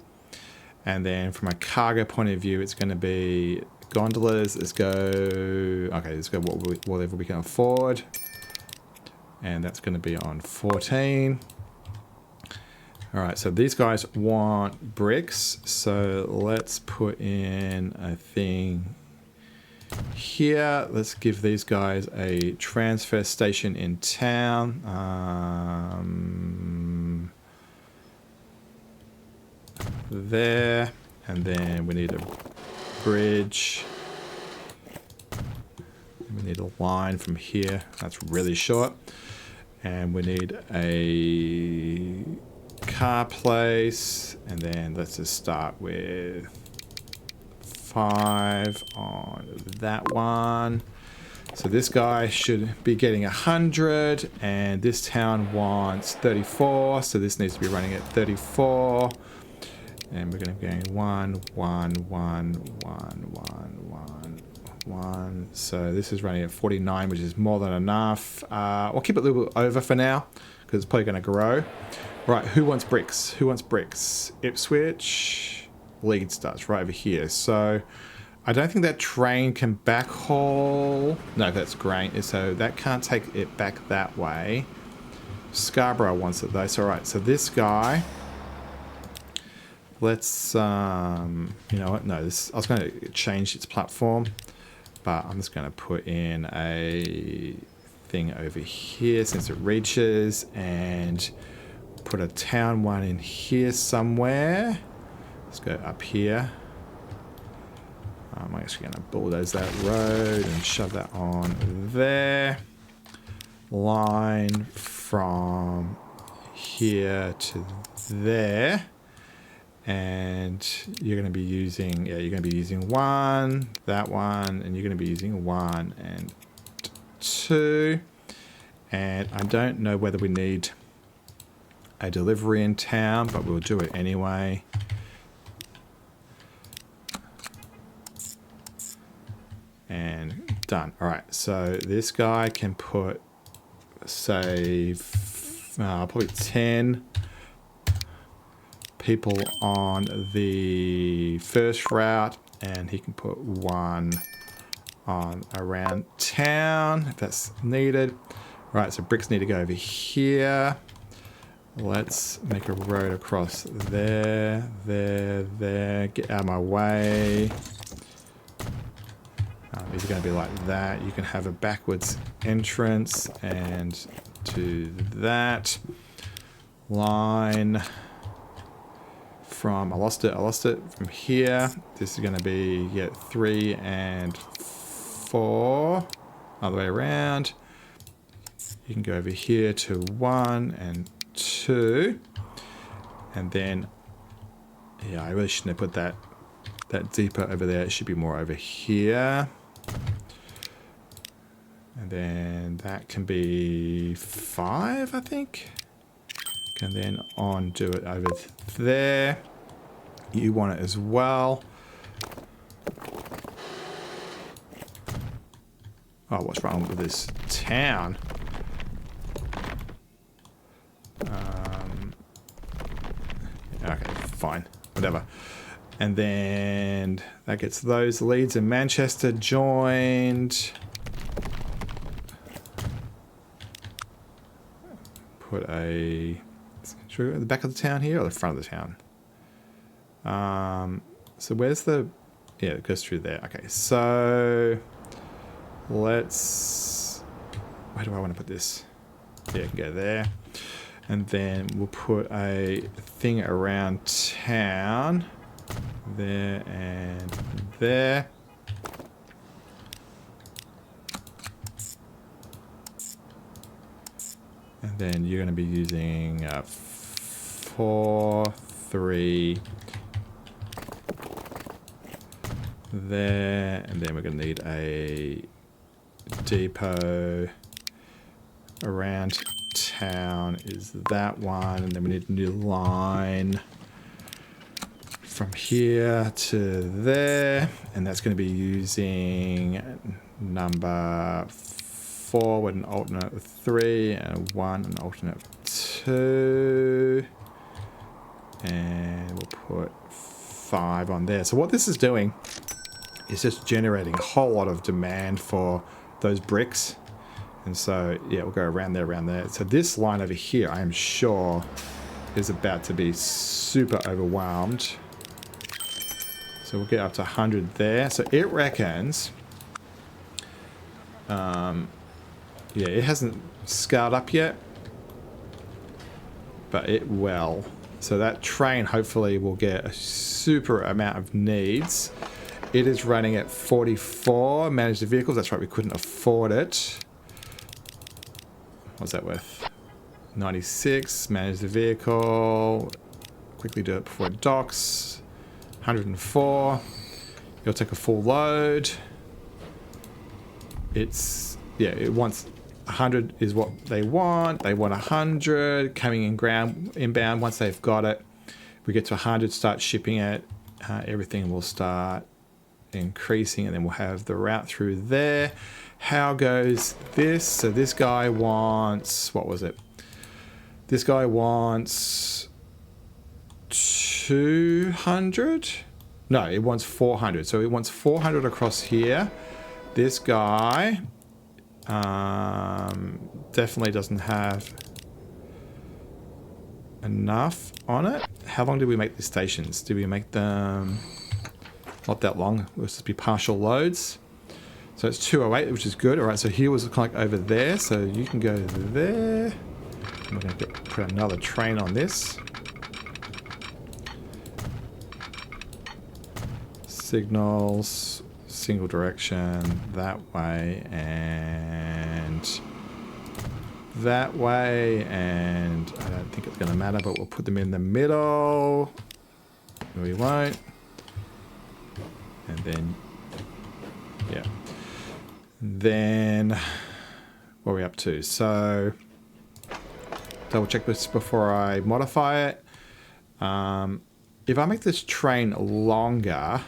And then from a cargo point of view, it's going to be gondolas. Let's go, okay, let's go whatever we can afford, and that's going to be on 14. All right, so these guys want bricks, so let's put in a thing here. Let's give these guys a transfer station in town. There. And then we need a bridge. We need a line from here. That's really short. And we need a car place. And then let's just start with 5 on that one. So this guy should be getting 100, and this town wants 34, so this needs to be running at 34. And we're going to be going 1, 1, 1, 1, 1, 1. So this is running at 49, which is more than enough. I'll keep it a little bit over for now, because it's probably going to grow. Right, who wants bricks? Who wants bricks? Ipswich lead starts right over here. So I don't think that train can backhaul. No, that's grain. So that can't take it back that way. Scarborough wants it though. So alright, so this guy. Let's you know what? No, this I was going to change its platform, but I'm just going to put in a thing over here since it reaches, and put a town one in here somewhere. Let's go up here. I'm actually going to bulldoze that road and shove that on there. Line from here to there. And you're going to be using, yeah, you're going to be using 1, that one, and you're going to be using 1 and 2. And I don't know whether we need a delivery in town, but we'll do it anyway. And done. All right, so this guy can put, say, probably 10 people on the first route, and he can put 1 on around town if that's needed. Right, so bricks need to go over here. Let's make a road across there, there. Get out of my way. These are going to be like that. You can have a backwards entrance and do that. Line from, I lost it from here. This is going to be, yeah, 3 and 4. Other way around. You can go over here to 1 and 2. And then, yeah, I really shouldn't have put that deeper over there. It should be more over here. And then that can be 5, I think. And then on do it over there. You want it as well. Oh, what's wrong with this town? Okay, fine. Whatever. And then that gets those leads in Manchester joined. Put a... Should we go at the back of the town here or the front of the town? So where's the... Yeah, it goes through there. Okay, so... Let's... Where do I want to put this? Yeah, it can go there. And then we'll put a thing around town. There and there. And then you're going to be using 4, 3 there, and then we're going to need a depot around town is that one, and then we need a new line from here to there, and that's going to be using number 4 with an alternate of 3 and 1 and alternate of 2, and we'll put 5 on there. So what this is doing is just generating a whole lot of demand for those bricks, and so yeah, we'll go around there. So this line over here, I am sure, is about to be super overwhelmed. So we'll get up to 100 there. So it reckons, yeah, it hasn't scaled up yet, but it will. So that train hopefully will get a super amount of needs. It is running at 44 managed vehicles. That's right, we couldn't afford it. What's that worth? 96, manage the vehicle. Quickly do it before it docks. 104. You'll take a full load. It's, yeah, it wants 100 is what they want. They want 100 coming inbound. Once they've got it, we get to 100, start shipping it. Everything will start increasing, and then we'll have the route through there. How goes this? So this guy wants, what was it? This guy wants 200. No, it wants 400. So it wants 400 across here. This guy definitely doesn't have enough on it. How long did we make these stations? Did we make them not that long? It will just be partial loads. So it's 208, which is good. All right, so here was kind of like over there. So you can go there. I'm going to put another train on this. Signals, single direction, that way and that way, and I don't think it's going to matter, but we'll put them in the middle. No, we won't. And then, yeah. Then, what are we up to? So, double check this before I modify it. If I make this train longer,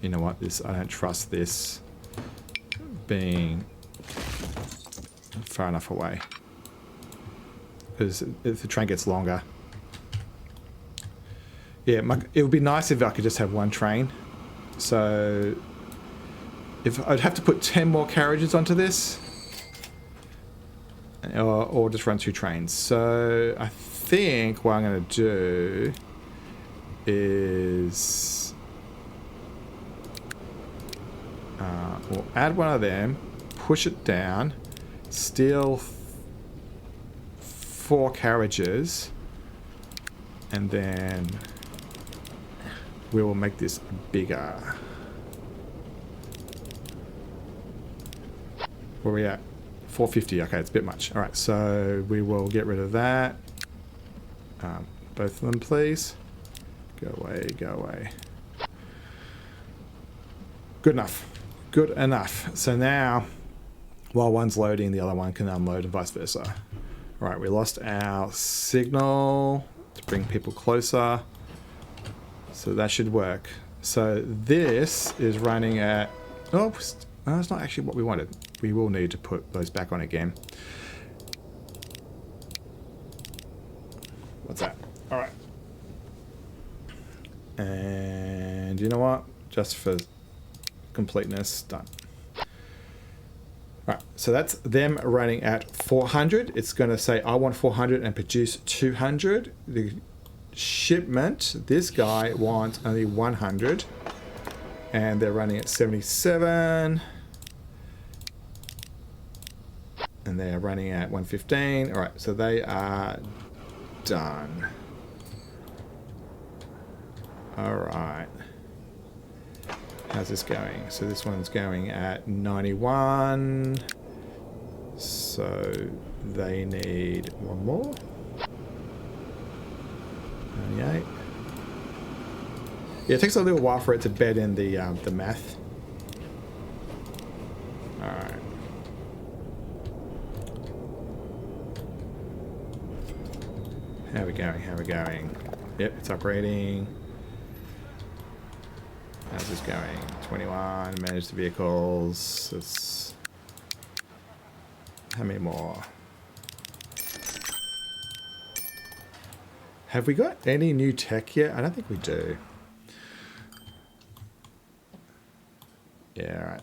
you know what? I don't trust this being far enough away, because if the train gets longer, yeah, it would be nice if I could just have one train. So if I'd have to put 10 more carriages onto this, or just run 2 trains. So I think what I'm going to do is we'll add one of them, push it down, steal 4 carriages, and then we will make this bigger. Where are we at? 450. Okay, it's a bit much. All right, so we will get rid of that. Both of them, please. Go away, go away. Good enough. Good enough. So now, while one's loading, the other one can unload and vice versa. All right, we lost our signal to bring people closer. So that should work. So this is running at... Oh, no, that's not actually what we wanted. We will need to put those back on again. What's that? All right. And you know what? Just for completeness, done. All right, so that's them running at 400. It's going to say, I want 400 and produce 200. The shipment, this guy wants only 100. And they're running at 77. And they are running at 115. All right, so they are done. All right. How's this going? So this one's going at 91. So they need one more. 98. Yeah, it takes a little while for it to bed in the math. All right. How are we going? How are we going? Yep, it's upgrading. How's this going? 21, manage the vehicles. It's... How many more? Have we got any new tech yet? I don't think we do. Yeah, all right.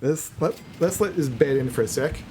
Let's let this bed in for a sec.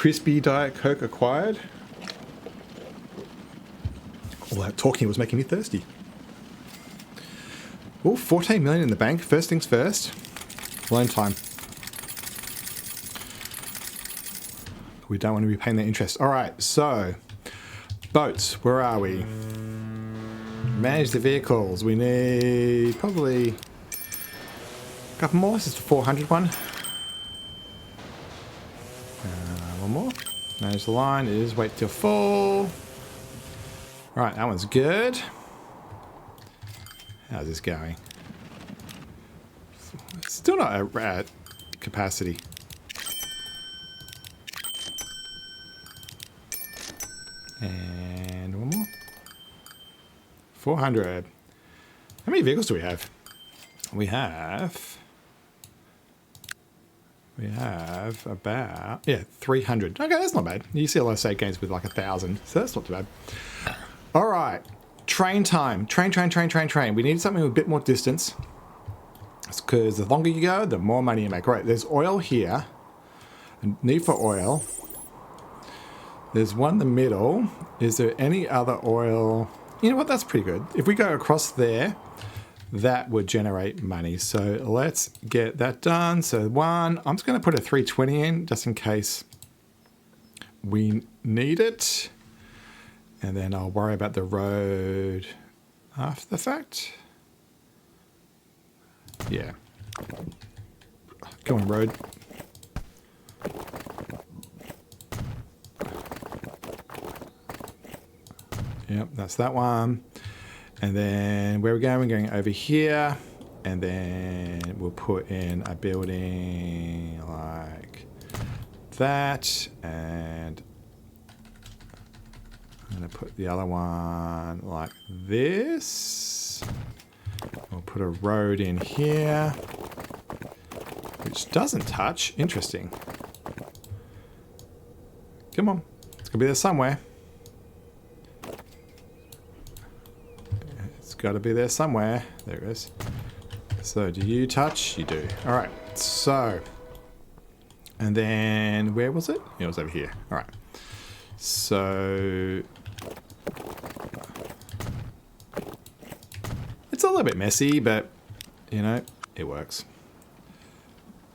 crispy Diet Coke acquired. All that talking was making me thirsty. Oh, 14 million in the bank. First things first. Loan time. We don't want to be paying the interest. All right, so boats. Where are we? Manage the vehicles. We need probably a couple more. This is the 400 one. One more. Manage the line is wait till full. Right, that one's good. How's this going? Still not at capacity. And one more. 400. How many vehicles do we have? We have about, yeah, 300. Okay, that's not bad. You see a lot of save games with like 1,000, so that's not too bad. All right, train time. Train. We need something with a bit more distance. It's because the longer you go, the more money you make. Right, there's oil here. Need for oil. There's one in the middle. Is there any other oil? You know what? That's pretty good. If we go across there, that would generate money. So let's get that done. So one, I'm just going to put a 320 in just in case we need it. And then I'll worry about the road after the fact. Yeah. Come on, road. Yep, that's that one. And then where are we going? We're going over here. And then we'll put in a building like that. And I'm going to put the other one like this. We'll put a road in here, which doesn't touch. Interesting. Come on. It's going to be there somewhere. It's got to be there somewhere. There it is. So do you touch? You do. All right. So, and then where was it? It was over here. All right. So it's a little bit messy, but you know, it works.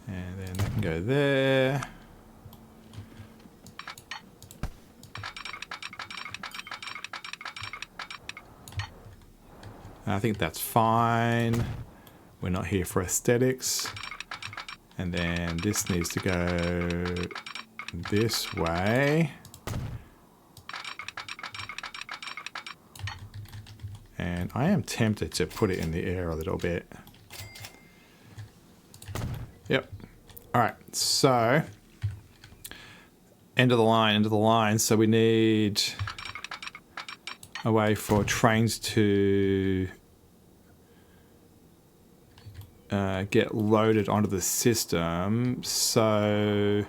And then that can go there. I think that's fine. We're not here for aesthetics. And then this needs to go this way. And I am tempted to put it in the air a little bit. Yep. All right, so end of the line. So we need a way for trains to get loaded onto the system. So,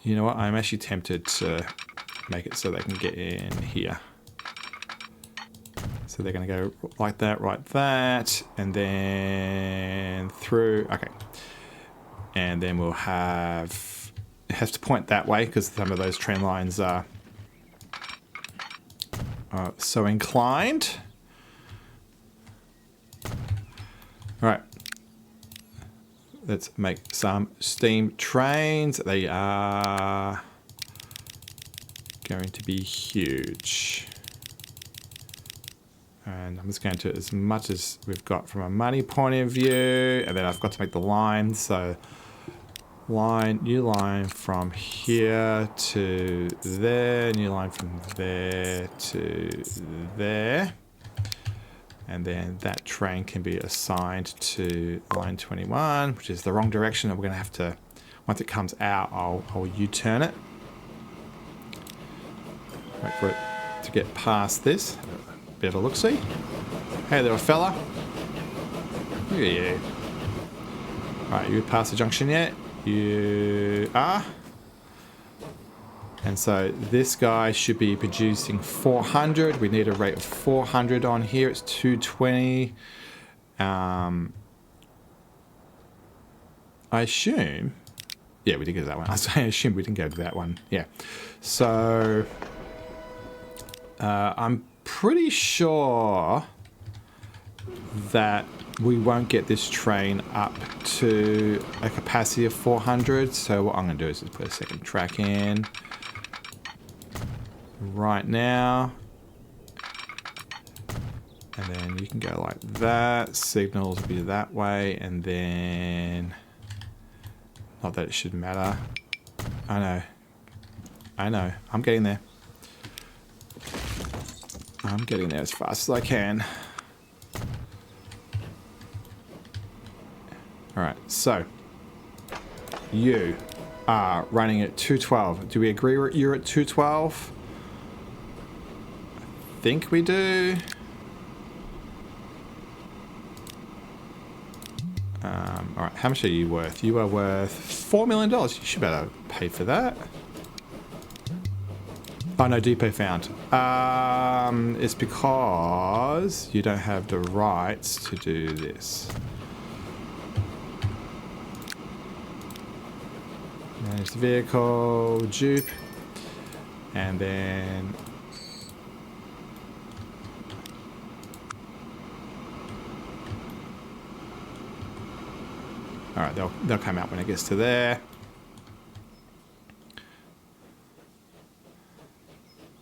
you know what? I'm actually tempted to make it so they can get in here. So they're going to go like that, and then through. Okay. And then we'll have, it has to point that way because some of those train lines are so inclined. All right. Let's make some steam trains. They are going to be huge. And I'm just going to, as much as we've got from a money point of view, and then I've got to make the line. So new line from here to there, new line from there to there. And then that train can be assigned to line 21, which is the wrong direction. And we're going to have to, once it comes out, I'll U-turn it. Wait for it to get past this. Bit of a look-see. Hey, little fella. Look at you. Alright, you past the junction yet? You are. And so this guy should be producing 400. We need a rate of 400 on here. It's 220. I assume Yeah, we did go to that one. I assumed we didn't go to that one. Yeah. So I'm pretty sure that we won't get this train up to a capacity of 400. So what I'm going to do is just put a second track in right now. And then you can go like that. Signals will be that way. And then... Not that it should matter. I know. I know. I'm getting there. I'm getting there as fast as I can. Alright, so. You are running at 212. Do we agree you're at 212? I think we do. Alright, how much are you worth? You are worth $4 million. You should better pay for that. Oh no, depot found. It's because you don't have the rights to do this. Manage the vehicle, dupe, and then all right, they'll come out when it gets to there.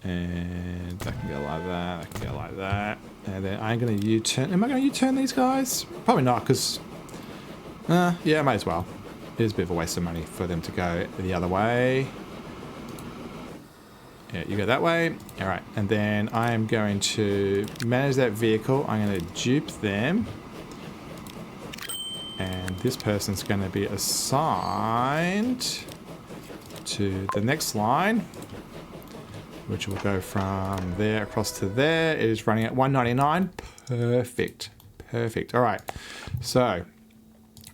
And that can go like that, that can go like that. And then I'm going to U-turn. Am I going to U-turn these guys? Probably not, because... yeah, I might as well. It is a bit of a waste of money for them to go the other way. Yeah, you go that way. All right, and then I am going to manage that vehicle. I'm going to dupe them. And this person's going to be assigned to the next line, which will go from there across to there. It is running at 199. Perfect. Perfect. All right. So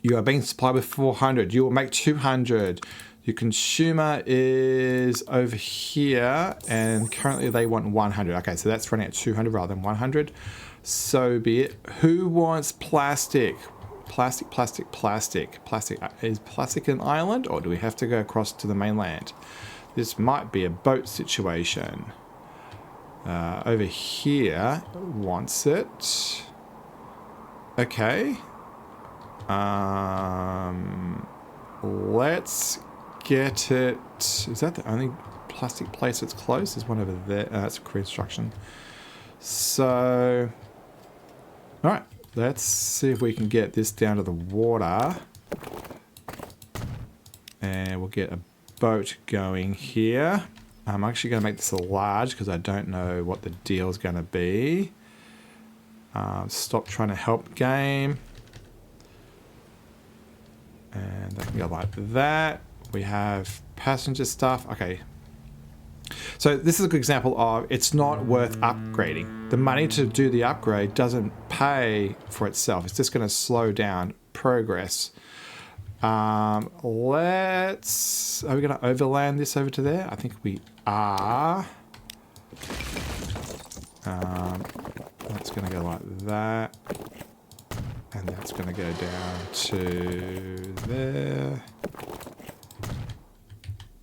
you are being supplied with 400. You will make 200. Your consumer is over here, and currently they want 100. Okay, so that's running at 200 rather than 100. So be it. Who wants plastic? Plastic, plastic, plastic. Plastic. Is plastic an island, or do we have to go across to the mainland? This might be a boat situation. Over here wants it. Okay. Let's get it. Is that the only plastic place that's close? There's one over there. That's a construction. So, all right. Let's see if we can get this down to the water. And we'll get a boat going here. I'm actually going to make this a large because I don't know what the deal is going to be. Stop trying to help game. And that can go like that. We have passenger stuff. Okay. So this is a good example of it's not worth upgrading. The money to do the upgrade doesn't pay for itself. It's just going to slow down progress. Are we going to overland this over to there? I think we are. That's going to go like that. And that's going to go down to there.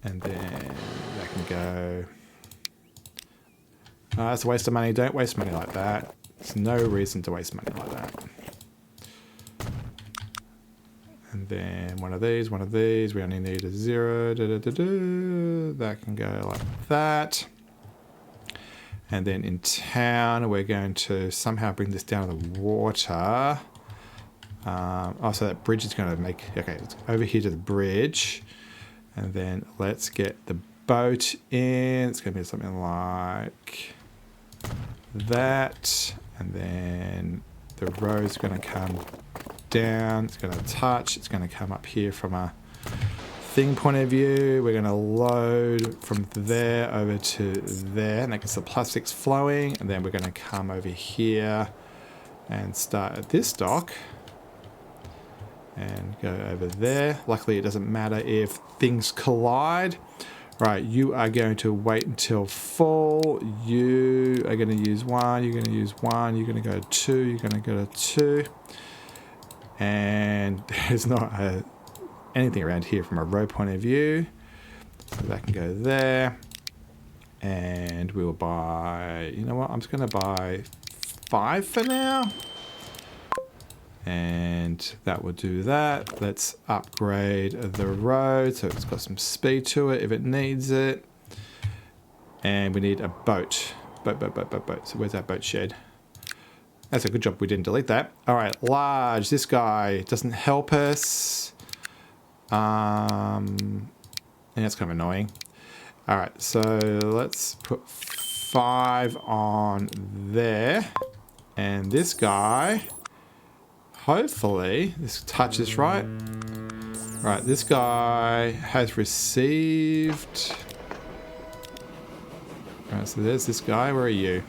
And then that can go... that's a waste of money. Don't waste money like that. There's no reason to waste money like that. And then one of these. We only need a 0. That can go like that. And then in town, we're going to somehow bring this down to the water. So that bridge is going to make... Okay, it's over here to the bridge. And then let's get the boat in. It's going to be something like that. And then the road's going to come down. It's going to touch. It's going to come up here from a thing point of view. We're going to load from there over to there. And that gets the plastics flowing. And then we're going to come over here and start at this dock. And go over there. Luckily, it doesn't matter if things collide. Right, you are going to wait until full. You are going to use 1. You're going to use 1. You're going to go 2. You're going to go to 2. And there's not a anything around here from a row point of view. So that can go there. And we'll buy, you know what, I'm just going to buy 5 for now. And that will do that. Let's upgrade the road so it's got some speed to it if it needs it. And we need a boat. Boat. So where's that boat shed? That's a good job we didn't delete that. All right, large. This guy doesn't help us. And that's kind of annoying. All right, so let's put 5 on there. And this guy, hopefully, this touches right. Right, this guy has received... Alright, so there's this guy. Where are you?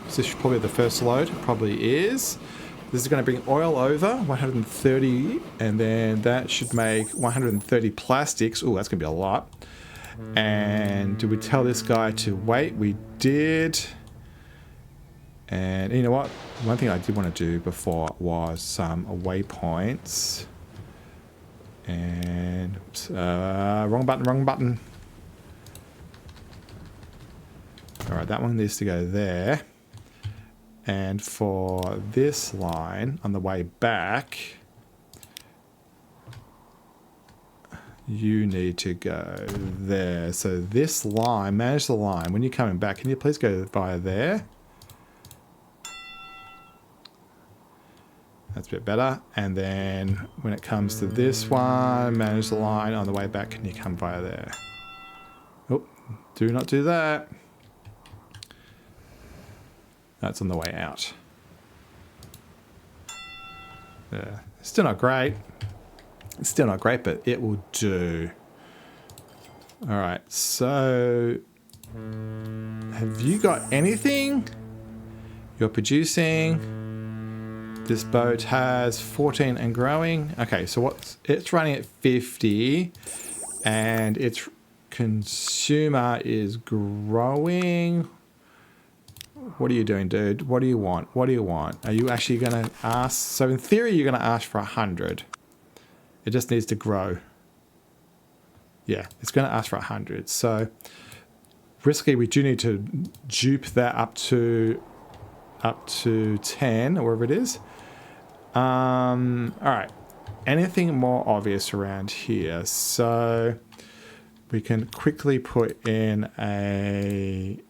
Is this probably the first load? Probably is. This is going to bring oil over, 130, and then that should make 130 plastics. Oh, that's going to be a lot. And did we tell this guy to wait? We did. And you know what? One thing I did want to do before was some waypoints. And oops, wrong button. Alright, that one needs to go there. And for this line, on the way back, you need to go there. So this line, manage the line. When you're coming back, can you please go via there? That's a bit better. And then when it comes to this one, manage the line. On the way back, can you come via there? Oh, do not do that. That's on the way out. Yeah, still not great. It's still not great, but it will do. All right, so have you got anything? You're producing. This boat has 14 and growing. Okay, so it's running at 50 and its consumer is growing. What are you doing, dude? What do you want? What do you want? Are you actually going to ask? So in theory, you're going to ask for 100. It just needs to grow. Yeah, it's going to ask for 100. So risky, we do need to dupe that up to 10 or wherever it is. All right. Anything more obvious around here? So we can quickly put in a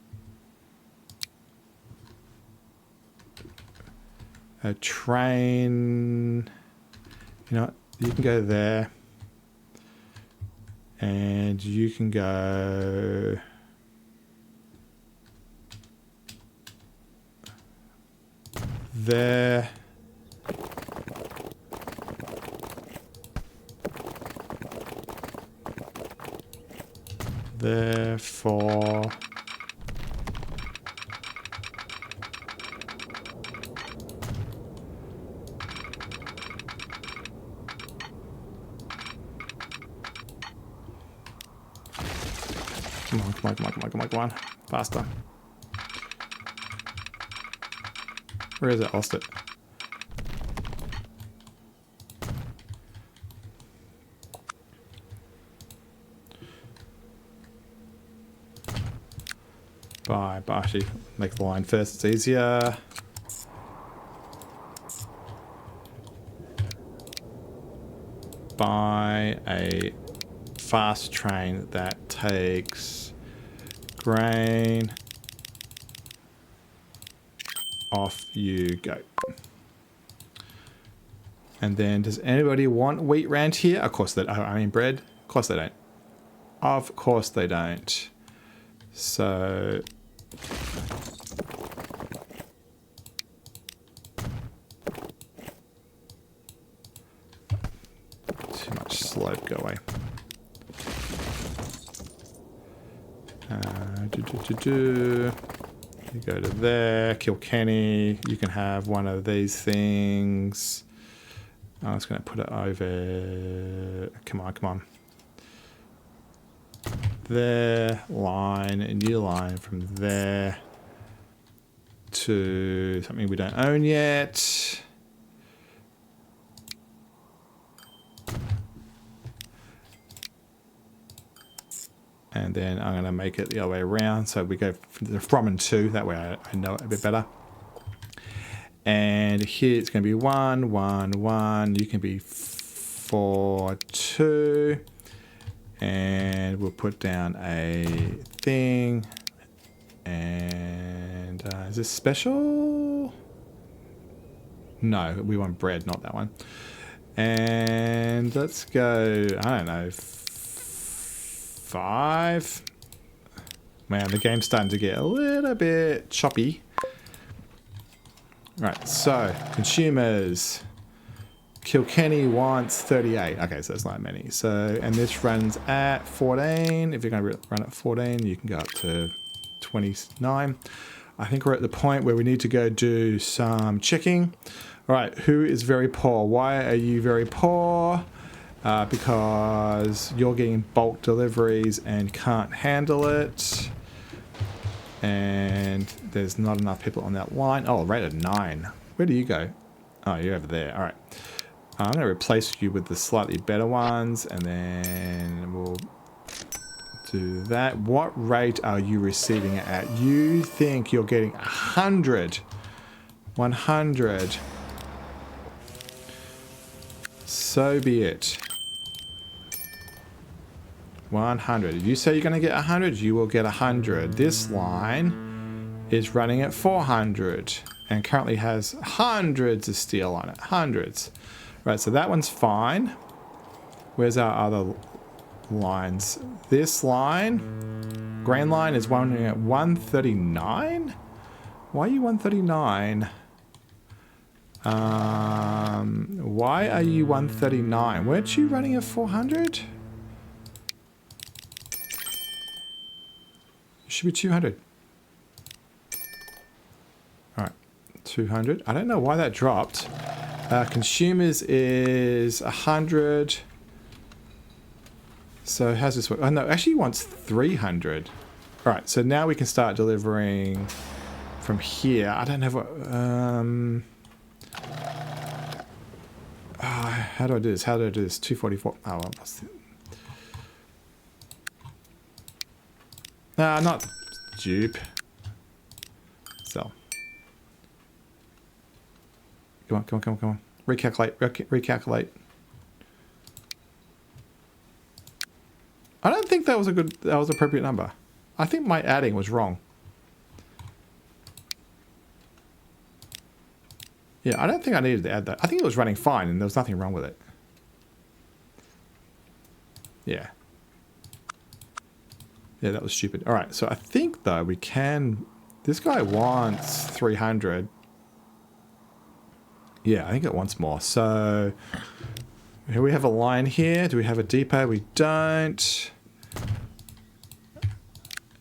train. You know what? You can go there. And you can go there. Therefore, come on. Faster. Where is it? I lost it. Bye. Actually, make the line first. It's easier. Buy a fast train that takes grain. Off you go. And then, does anybody want wheat around here? Of course they don't. I mean bread. Of course they don't. Of course they don't. So too much slope. Go away. You go to there, Kilkenny. You can have one of these things. I was going to put it over. Come on. There, line, a new line from there to something we don't own yet. And then I'm going to make it the other way around. So we go from and to. That way I know it a bit better. And here it's going to be 1, 1, 1. You can be 4, 2. And we'll put down a thing. And is this special? No, we want bread, not that one. And let's go, I don't know, 5. Man, the game's starting to get a little bit choppy. Right, so consumers. Kilkenny wants 38. Okay, so that's not many. So, and this runs at 14. If you're going to run at 14, you can go up to 29. I think we're at the point where we need to go do some checking. All right, who is very poor? Why are you very poor? Because you're getting bulk deliveries and can't handle it. And there's not enough people on that line. Oh, rated 9. Where do you go? Oh, you're over there. All right. I'm going to replace you with the slightly better ones, and then we'll do that. What rate are you receiving it at? You think you're getting 100. 100. So be it. 100. If you say you're going to get 100, you will get 100. This line is running at 400 and currently has hundreds of steel on it. Hundreds. Right, so that one's fine. Where's our other lines? This line, grain line, is running at 139. Why are you 139? Why are you 139? Weren't you running at 400? It should be 200. All right, 200. I don't know why that dropped. Consumers is 100. So how's this work? Oh no, actually he wants 300. All right, so now we can start delivering from here. I don't know what. How do I do this? How do I do this? 244. Oh, well, what's it? Nah, not dupe. So. Come on, come on, come on, come on. Recalculate, recalculate. I don't think that was an appropriate number. I think my adding was wrong. Yeah, I don't think I needed to add that. I think it was running fine and there was nothing wrong with it. Yeah. Yeah, that was stupid. All right, so I think though we can... This guy wants 300. Yeah, I think it wants more. So here we have a line here. Do we have a depot? We don't.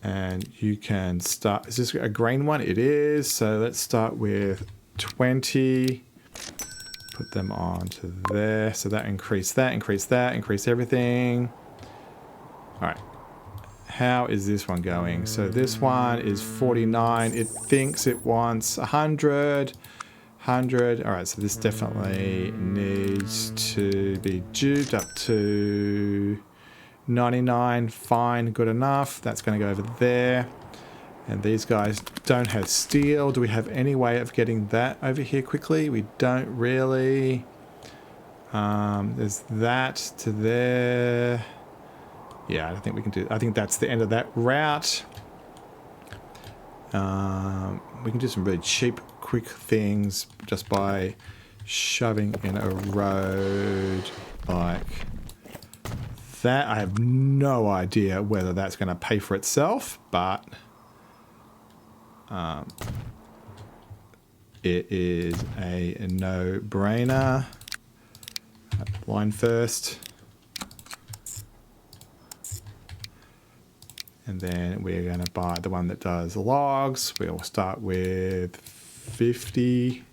And you can start. Is this a grain one? It is. So let's start with 20. Put them on to there. So that, increase everything. All right. How is this one going? So this one is 49. It thinks it wants 100. 100. All right, so this definitely needs to be duped up to 99. Fine, good enough. That's going to go over there. And these guys don't have steel. Do we have any way of getting that over here quickly? We don't really. There's that to there. Yeah, I don't think we can do. I think that's the end of that route. We can do some really cheap, quick things just by shoving in a road like that. I have no idea whether that's going to pay for itself, but it is a no-brainer. Line first. And then we're going to buy the one that does logs. We'll start with 50.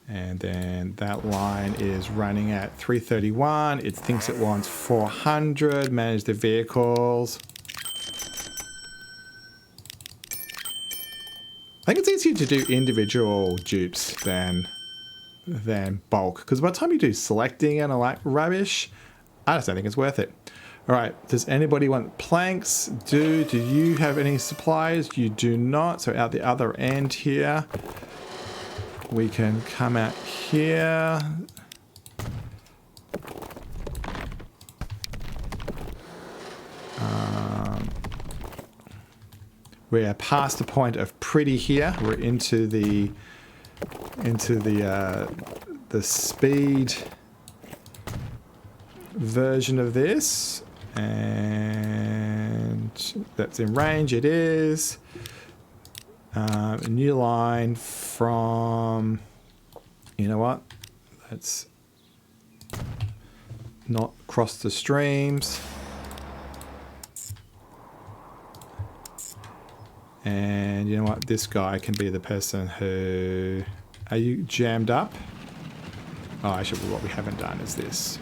And then that line is running at 331. It thinks it wants 400. Manage the vehicles. I think it's easier to do individual dupes than bulk. Because by the time you do selecting and all that rubbish, I just don't think it's worth it. All right, does anybody want planks? Do you have any supplies? You do not. So out the other end here, we can come out here. We are past the point of pretty here. We're into the speed version of this, and that's in range. It is a new line from. You know what? Let's not cross the streams. And you know what? This guy can be the person who... Are you jammed up? Oh, actually, what we haven't done is this.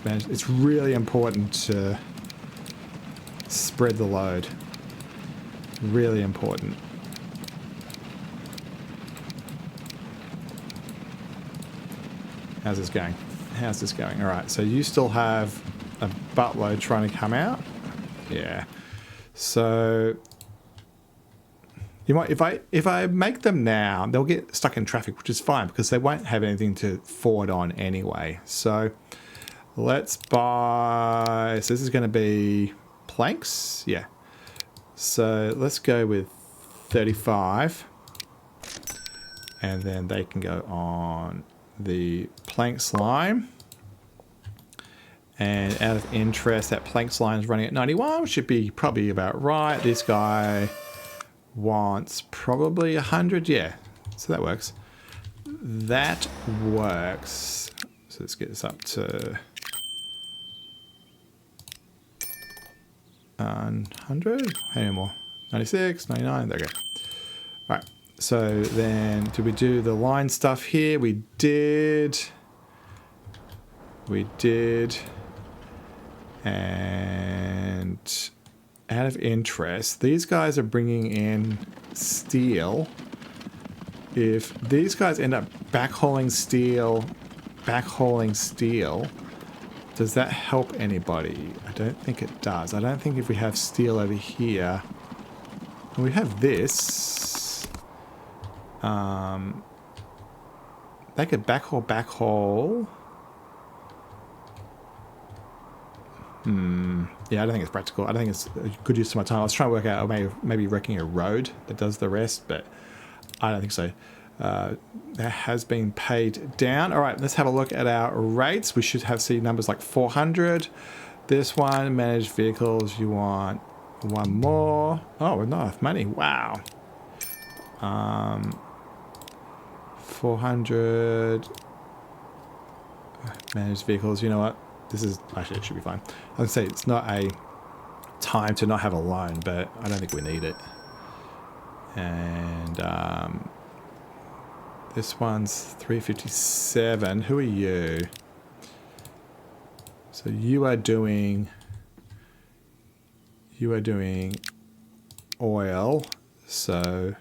It's really important to spread the load. Really important. How's this going? How's this going? All right, so you still have a buttload trying to come out. Yeah. So... You might, if I make them now, they'll get stuck in traffic, which is fine because they won't have anything to forward on anyway. So let's buy. So this is going to be planks, yeah. So let's go with 35, and then they can go on the planks line. And out of interest, that planks line is running at 91, which should be probably about right. This guy wants probably 100, yeah, so that works. That works. So let's get this up to 100. How many more? 96, 99. There we go. All right. So then, did we do the line stuff here? We did. We did. And out of interest, these guys are bringing in steel. If these guys end up backhauling steel, does that help anybody? I don't think it does. I don't think if we have steel over here, and we have this, they could backhaul. Yeah, I don't think it's practical. I don't think it's a good use of my time. I was trying to work out maybe wrecking a road that does the rest, but I don't think so. That has been paid down. All right, let's have a look at our rates. We should have see numbers like 400. This one, managed vehicles, you want one more. Oh, we're not enough money. Wow. 400. Managed vehicles, you know what? This is, actually, it should be fine. I would say it's not a time to not have a loan, but I don't think we need it. And this one's 357. Who are you? So you are doing oil. So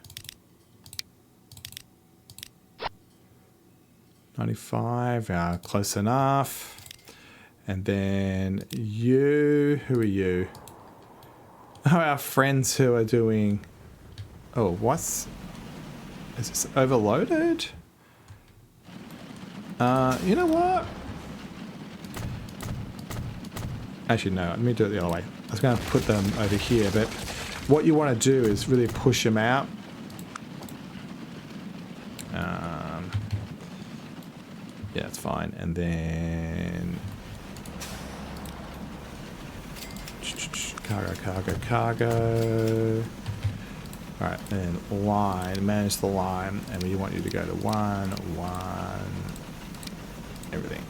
95, close enough. And then you, who are you? Oh, our friends who are doing... Oh, is this overloaded? You know what? Actually, no, let me do it the other way. I was going to put them over here, but what you want to do is really push them out. Yeah, that's fine. And then... Cargo. Alright, and line, manage the line, and we want you to go to 1, everything.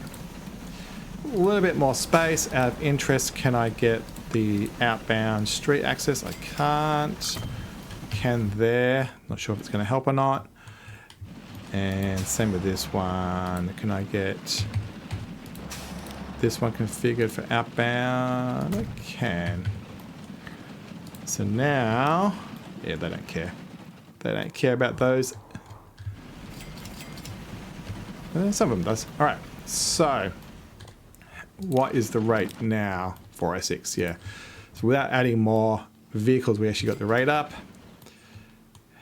A little bit more space. Out of interest, can I get the outbound street access? I can't. Can there. Not sure if it's going to help or not. And same with this one. Can I get this one configured for outbound? I can. So now, yeah, they don't care. They don't care about those. Some of them does. All right, so what is the rate now? 406, yeah. So without adding more vehicles, we actually got the rate up.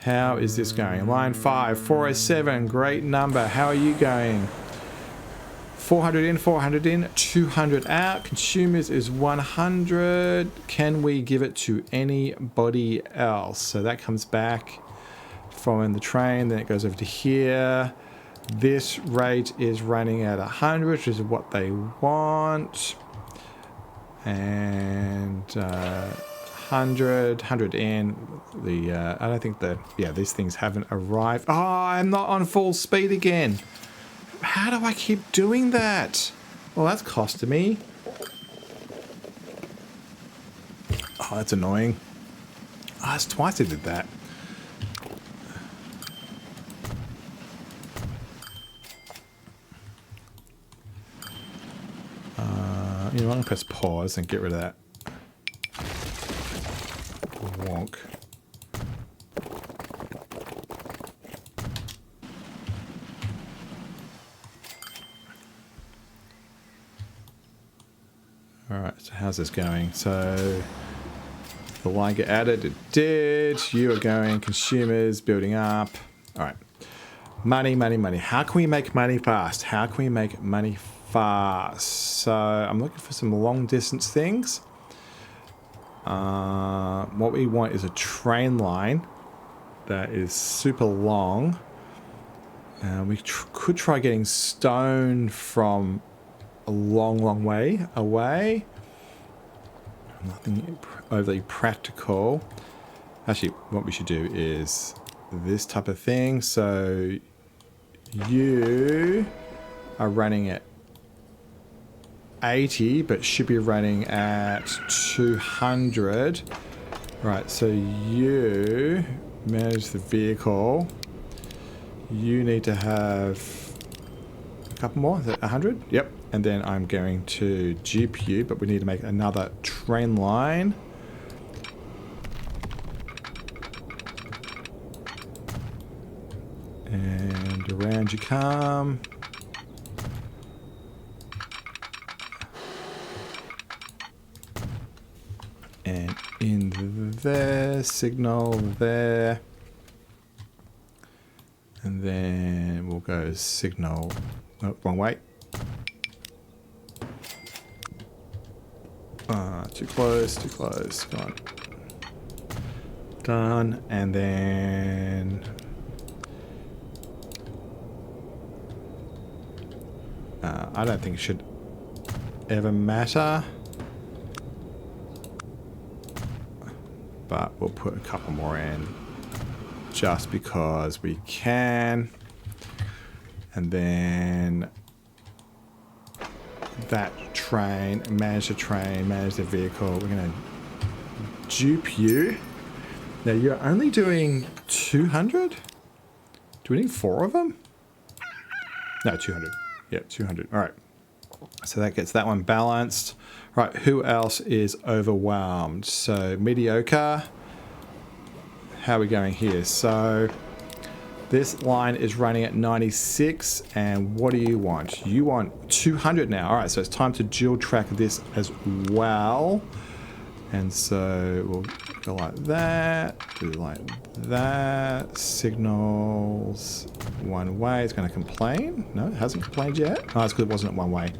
How is this going? Line 5, 407, great number. How are you going? 400 in, 200 out. Consumers is 100. Can we give it to anybody else? So that comes back from the train, then it goes over to here. This rate is running at 100, which is what they want. And 100 in. I don't think these things haven't arrived. Oh, I'm not on full speed again. How do I keep doing that? Well, that's costing me. Oh, that's annoying. Oh, that's twice I did that. You know, I'm going to press pause and get rid of that. Wonk. Alright, so how's this going? So the line get added, it did. You are going, consumers, building up. Alright. Money, money, money. How can we make money fast? How can we make money fast? So I'm looking for some long distance things. What we want is a train line that is super long. We could try getting stone from a long, long way away. Nothing overly practical. Actually, what we should do is this type of thing. So you are running at 80, but should be running at 200. Right, so you manage the vehicle. You need to have a couple more. Is that 100? Yep. And then I'm going to dupe you, but we need to make another train line. And around you come. And in there, signal there. And then we'll go signal, oh, wrong way. Too close, come on. Done, and then I don't think it should ever matter, but we'll put a couple more in just because we can. And then that train, manage the vehicle. We're going to dupe you. Now you're only doing 200? Do we need 4 of them? No, 200. Yeah, 200. All right. So that gets that one balanced. Right, who else is overwhelmed? So mediocre. How are we going here? So this line is running at 96, and what do you want? You want 200 now. All right, so it's time to dual track this as well. And so we'll go like that, do like that. Signals one way. It's going to complain. No, it hasn't complained yet. Oh, it's because it wasn't one way.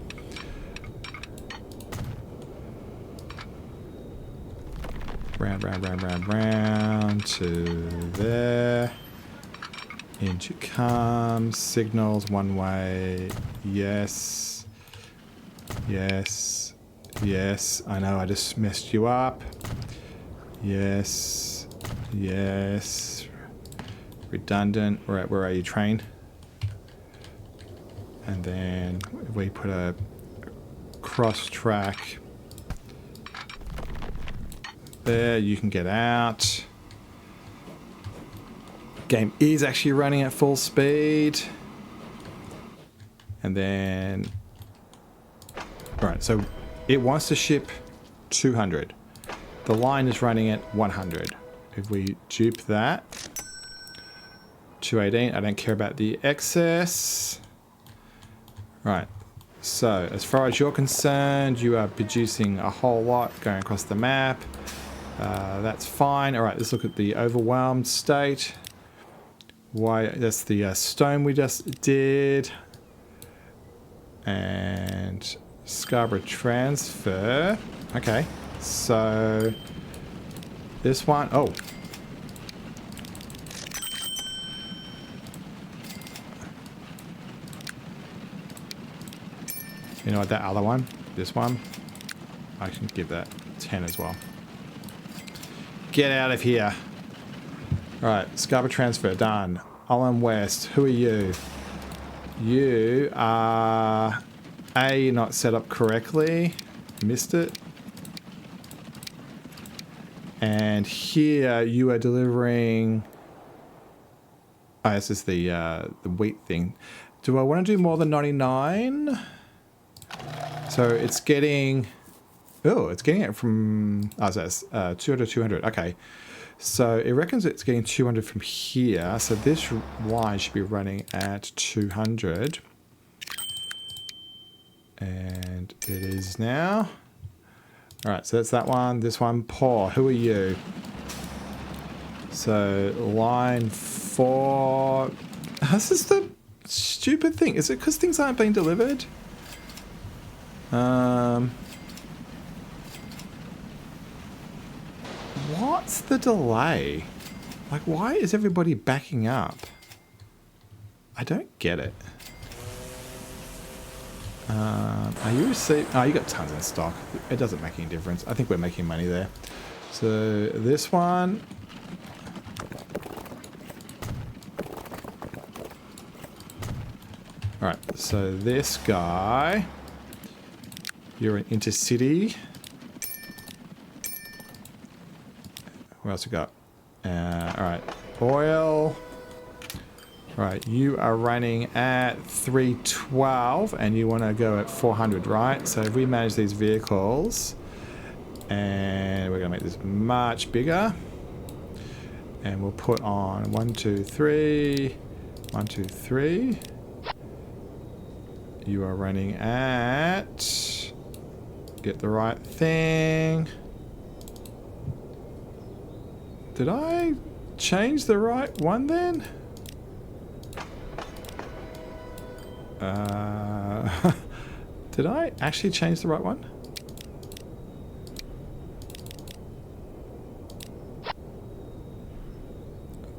Round to there. In she comes. Signals one way. Yes. Yes. Yes. I know I just messed you up. Yes. Yes. Redundant. Where are you, train? And then we put a cross track there. You can get out. Game is actually running at full speed. And then, all right, so it wants to ship 200. The line is running at 100. If we dupe that, 218, I don't care about the excess. Right, So, as far as you're concerned, you are producing a whole lot going across the map. That's fine. All right, let's look at the overwhelmed state. Why? That's the stone we just did. And Scarborough transfer. Okay, so this one. Oh. You know what, that other one, this one, I can give that 10 as well. Get out of here. All right, Scarborough transfer, done. Olin West, who are you? You are A, not set up correctly. Missed it. And here you are delivering... Oh, this is the wheat thing. Do I want to do more than 99? So it's getting... Oh, it's getting it from... Oh, so that's 200, 200. Okay. So it reckons it's getting 200 from here. So this line should be running at 200. And it is now. All right, so that's that one. This one, Paul, who are you? So line 4. This is the stupid thing. Is it because things aren't being delivered? What's the delay? Like, why is everybody backing up? I don't get it. Are you receiving... Oh, you got tons in stock. It doesn't make any difference. I think we're making money there. So this one... Alright, so this guy... You're an intercity. What else we got? Alright, oil. Right, you are running at 312 and you want to go at 400, right? So if we manage these vehicles, and we're going to make this much bigger, and we'll put on 1, 2, 3, 1, 2, 3. You are running at... Get the right thing. Did I change the right one then? Did I actually change the right one?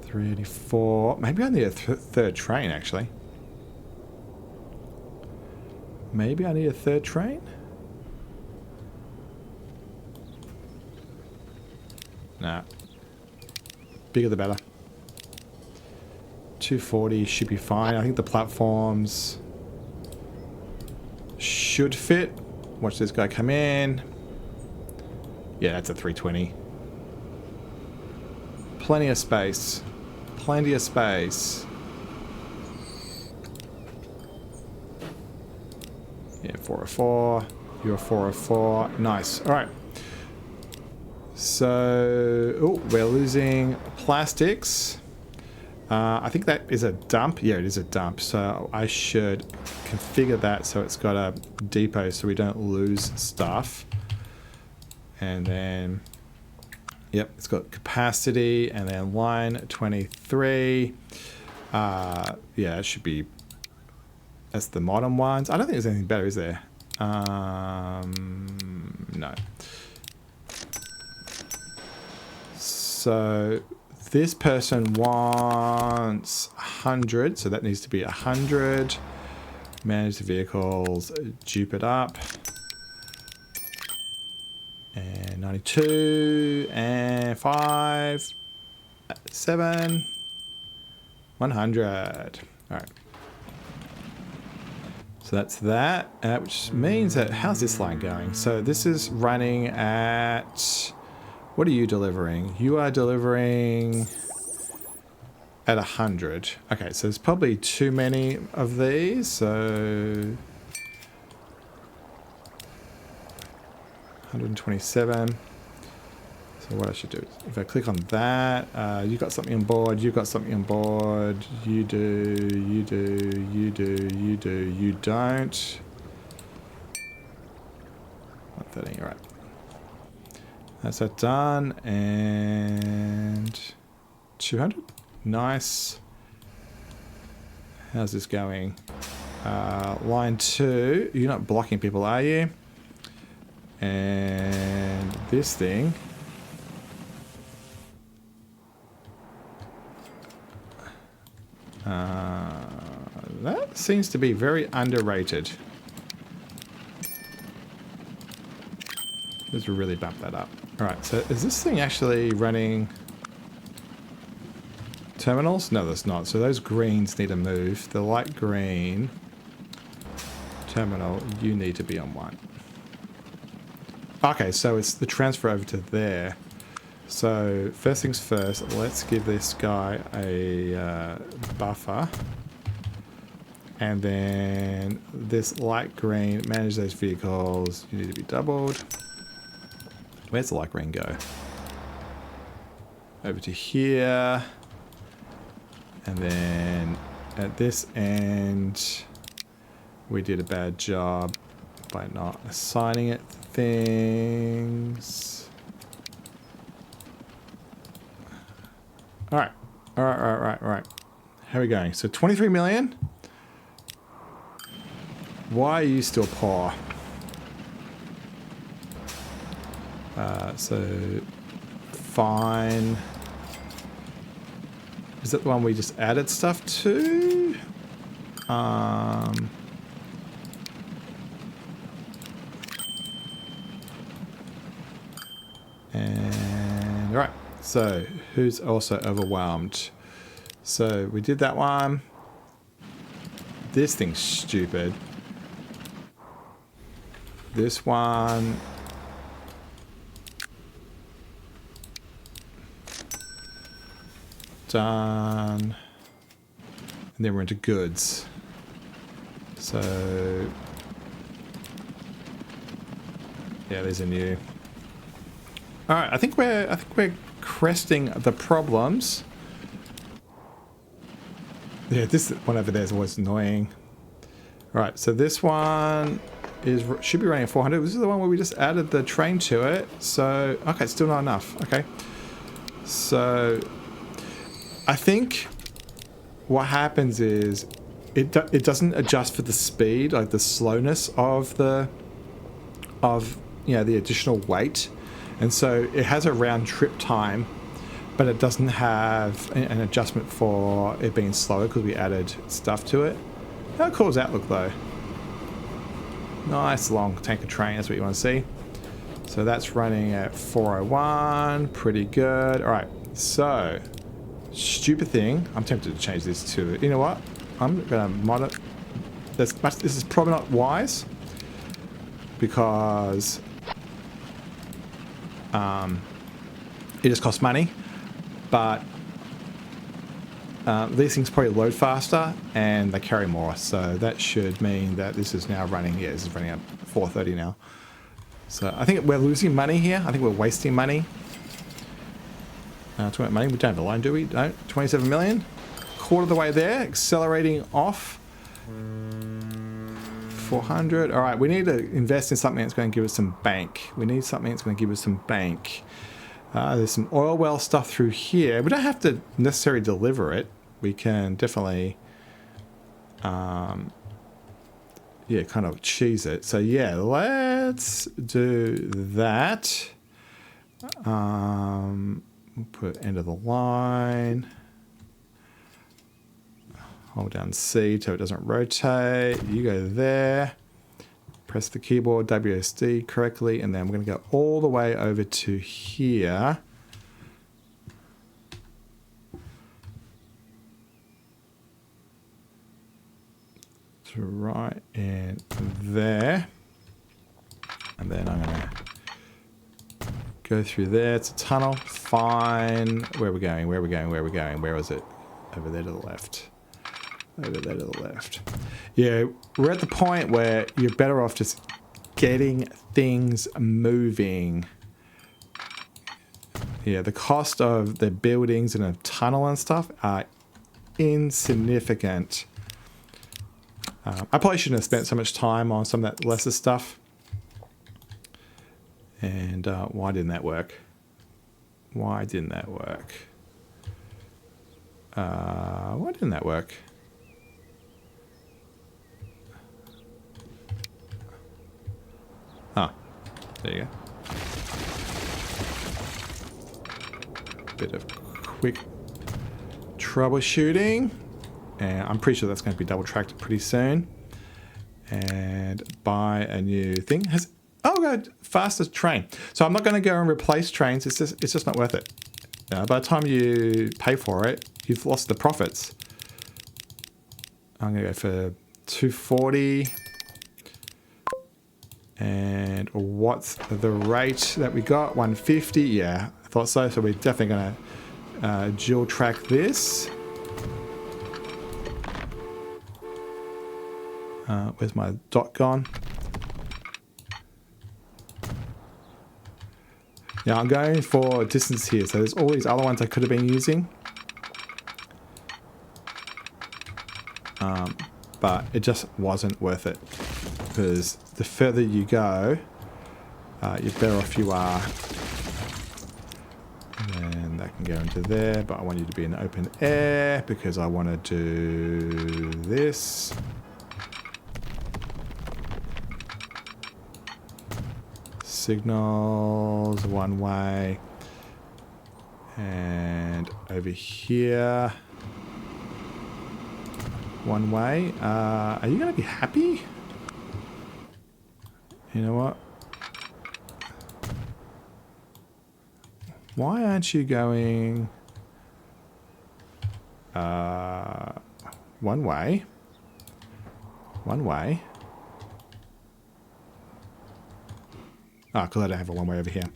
$384. Maybe I need a third train, actually. Maybe I need a third train? Nah. Bigger the better. 240 should be fine. I think the platforms should fit. Watch this guy come in. Yeah, that's a 320. Plenty of space. Plenty of space. Yeah, 404. You're 404. Nice. All right. So, oh, we're losing plastics. I think that is a dump. Yeah, it is a dump. So I should configure that so it's got a depot so we don't lose stuff. And then, yep, it's got capacity. And then line 23. Yeah, it should be, that's the modern ones. I don't think there's anything better, is there? No. So this person wants 100, so that needs to be 100. Manage the vehicles, dupe it up. And 92, and 5, 7, 100. All right. So that's that, which means that, how's this line going? So this is running at... What are you delivering? You are delivering at 100. Okay, so there's probably too many of these, so 127. So what I should do, if I click on that, you got something on board, you got something on board, you do, you do, you do, you do, you don't. 13. All right. That's that done. And 200. Nice. How's this going? Line 2. You're not blocking people, are you? And this thing. That seems to be very underrated. Let's really bump that up. Alright, so is this thing actually running terminals? No, that's not. So those greens need to move. The light green terminal, you need to be on one. Okay, so it's the transfer over to there. So first things first, let's give this guy a buffer. And then this light green, manage those vehicles. You need to be doubled. Where's the light green go? Over to here. And then at this end, we did a bad job by not assigning it things. All right. All right. How are we going? So 23 million. Why are you still poor? So fine. Is that the one we just added stuff to? And all right. So who's also overwhelmed? So we did that one. This thing's stupid. This one. Done. And then we're into goods. So yeah, these are new. All right, I think we're cresting the problems. Yeah, this one over there is always annoying. All right, so this one should be running at 400. This is the one where we just added the train to it. So okay, it's still not enough. Okay, so I think what happens is it doesn't adjust for the speed, like the slowness of the additional weight, and so it has a round trip time, but it doesn't have an adjustment for it being slower because we added stuff to it. How cool does that look though? Nice long tanker train, that's what you want to see. So that's running at 401, pretty good. All right, so stupid thing. I'm tempted to change this to, you know what? I'm gonna mod it. This is probably not wise because it just costs money, but these things probably load faster and they carry more, so that should mean that this is now running. Yeah, this is running at 430 now. So I think we're losing money here. I think we're wasting money. Talking about money, we don't have a line, do we? Don't. 27 million. Quarter of the way there. Accelerating off. 400. All right, we need to invest in something that's going to give us some bank. We need something that's going to give us some bank. There's some oil well stuff through here. We don't have to necessarily deliver it. We can definitely, kind of cheese it. So yeah, let's do that. Put end of the line. Hold down C so it doesn't rotate. You go there. Press the keyboard WSD correctly, and then we're going to go all the way over to here. To right in there. And then I'm going to go through there. It's a tunnel. Fine. Where are we going? Where are we going? Where are we going? Where is it? Over there to the left. Over there to the left. Yeah, we're at the point where you're better off just getting things moving. Yeah, the cost of the buildings and a tunnel and stuff are insignificant. I probably shouldn't have spent so much time on some of that lesser stuff. And why didn't that work? Why didn't that work? Why didn't that work? Ah, there you go. Bit of quick troubleshooting. And I'm pretty sure that's going to be double tracked pretty soon. And buy a new thing. Oh, good. Fastest train. So I'm not going to go and replace trains. It's just not worth it. By the time you pay for it, you've lost the profits. I'm going to go for 240. And what's the rate that we got? 150. Yeah, I thought so. So we're definitely going to dual track this. Where's my dot gone? Yeah, I'm going for distance here. So there's all these other ones I could have been using. But it just wasn't worth it. Because the further you go, the better off you are. And that can go into there. But I want you to be in open air because I want to do this. Signals, one way. And over here, one way. Are you going to be happy? You know what? Why aren't you going one way? One way. Ah, because I don't have a one way over here.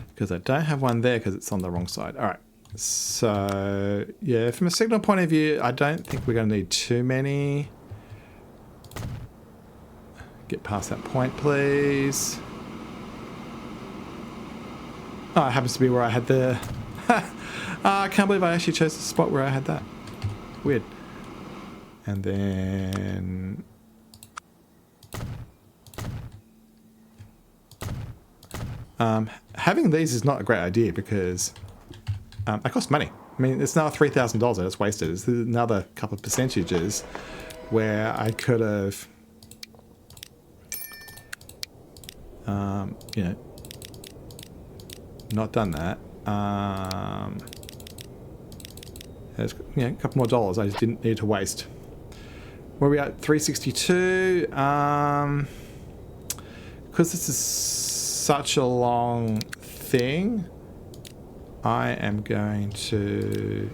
Because I don't have one there because it's on the wrong side. All right. So, yeah, from a signal point of view, I don't think we're going to need too many. Get past that point, please. Oh, it happens to be where I had the... I can't believe I actually chose the spot where I had that. Weird. And then... having these is not a great idea because they cost money. I mean, it's now $3,000 that's wasted. It's another couple of percentages where I could have, you know, not done that. There's, you know, a couple more dollars I just didn't need to waste. Where are we at? 362. Because this is such a long thing, I am going to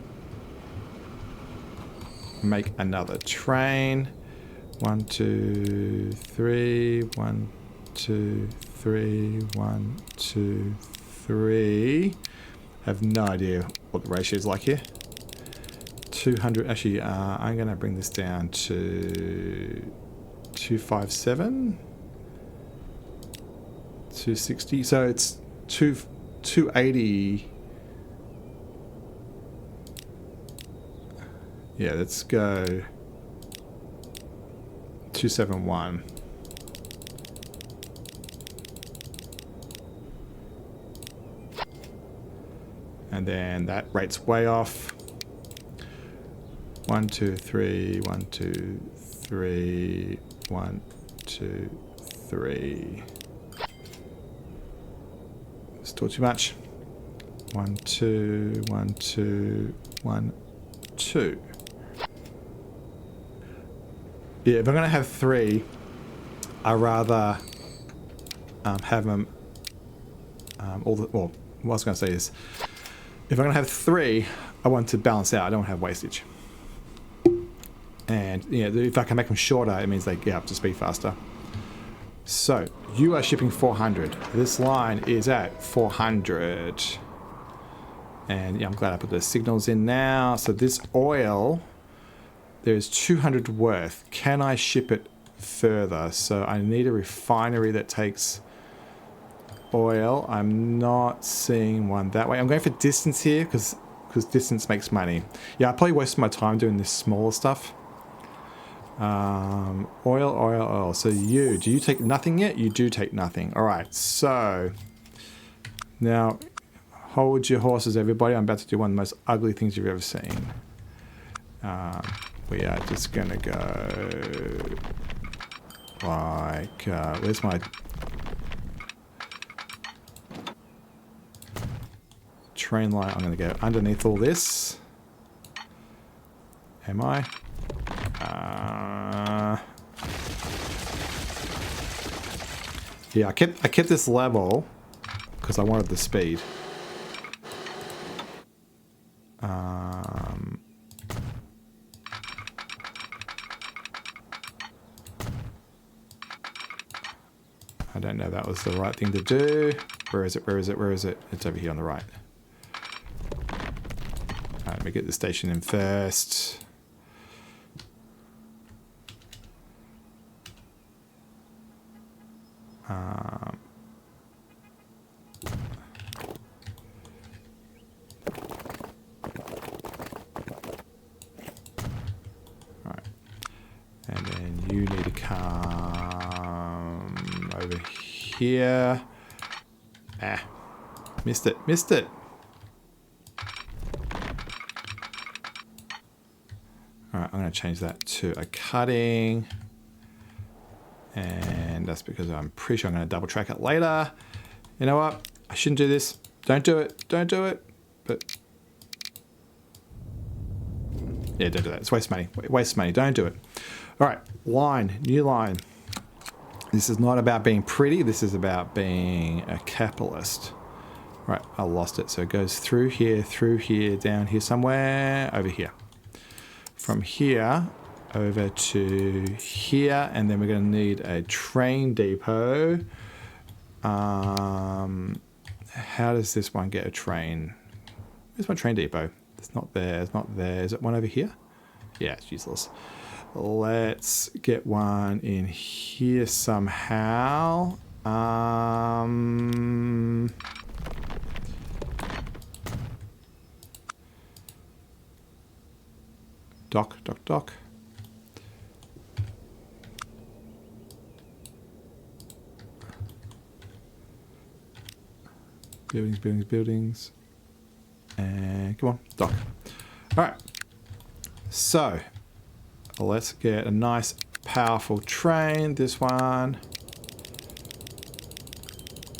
make another train. 1, 2, 3. 1, 2, 3. 1, 2, 3. I have no idea what the ratio is like here. 200. Actually, I'm going to bring this down to 257. 260. So it's 280. Yeah, let's go 271. And then that rate's way off. 1, 2, 3. 1, 2, 3. 1, 2, 3. Still too much. 1, 2, 1, 2, 1, 2. Yeah, if I'm going to have 3, I'd rather have them all the... Well, what I was going to say is, if I'm going to have 3, I want to balance out. I don't want to have wastage. And, you know, if I can make them shorter, it means they get up to speed faster. So, you are shipping 400. This line is at 400. And yeah, I'm glad I put the signals in now. So this oil, there's 200 worth. Can I ship it further? So I need a refinery that takes oil. I'm not seeing one that way. I'm going for distance here because distance makes money. Yeah, I probably wasted my time doing this smaller stuff. Oil, oil, oil. So do you take nothing yet? You do take nothing. All right, so now hold your horses, everybody. I'm about to do one of the most ugly things you've ever seen. We are just gonna go like, where's my train line? I'm gonna go underneath all this. Am I? Yeah, I kept this level because I wanted the speed. I don't know if that was the right thing to do. Where is it? Where is it? Where is it? It's over here on the right. Let me get the station in first. Right. And then you need to come over here. Ah, missed it, missed it. All right, I'm going to change that to a cutting. And that's because I'm pretty sure I'm going to double track it later. You know what? I shouldn't do this. Don't do it. Don't do it. But yeah, don't do that. It's waste money. Waste money. Don't do it. All right, line, new line. This is not about being pretty. This is about being a capitalist. Right, I lost it. So it goes through here, down here somewhere, over here. From here over to here, and then we're going to need a train depot. How does this one get a train? Where's my train depot? It's not there. It's not there. Is it one over here? Yeah, it's useless. Let's get one in here somehow. Dock. Buildings. And come on, dock. All right. So let's get a nice, powerful train. This one.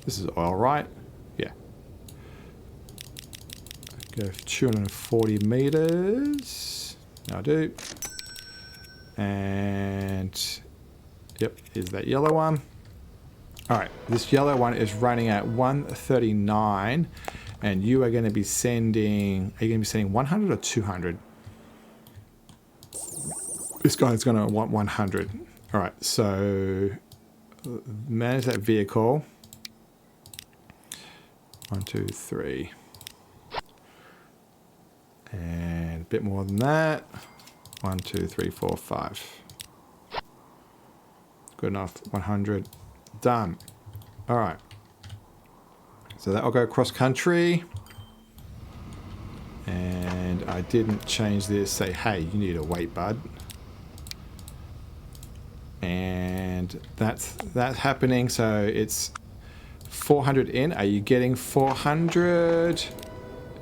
This is oil, right? Yeah. Go for 240 meters. I do. And yep, here's that yellow one. All right, this yellow one is running at 139, and you are going to be sending. Are you going to be sending 100 or 200? This guy's going to want 100. All right, so manage that vehicle. 1, 2, 3. And a bit more than that. 1, 2, 3, 4, 5. Good enough. 100. Done. All right. So that'll go cross country. And I didn't change this. Say, hey, you need to wait, bud. And that's happening. So it's 400 in. Are you getting 400?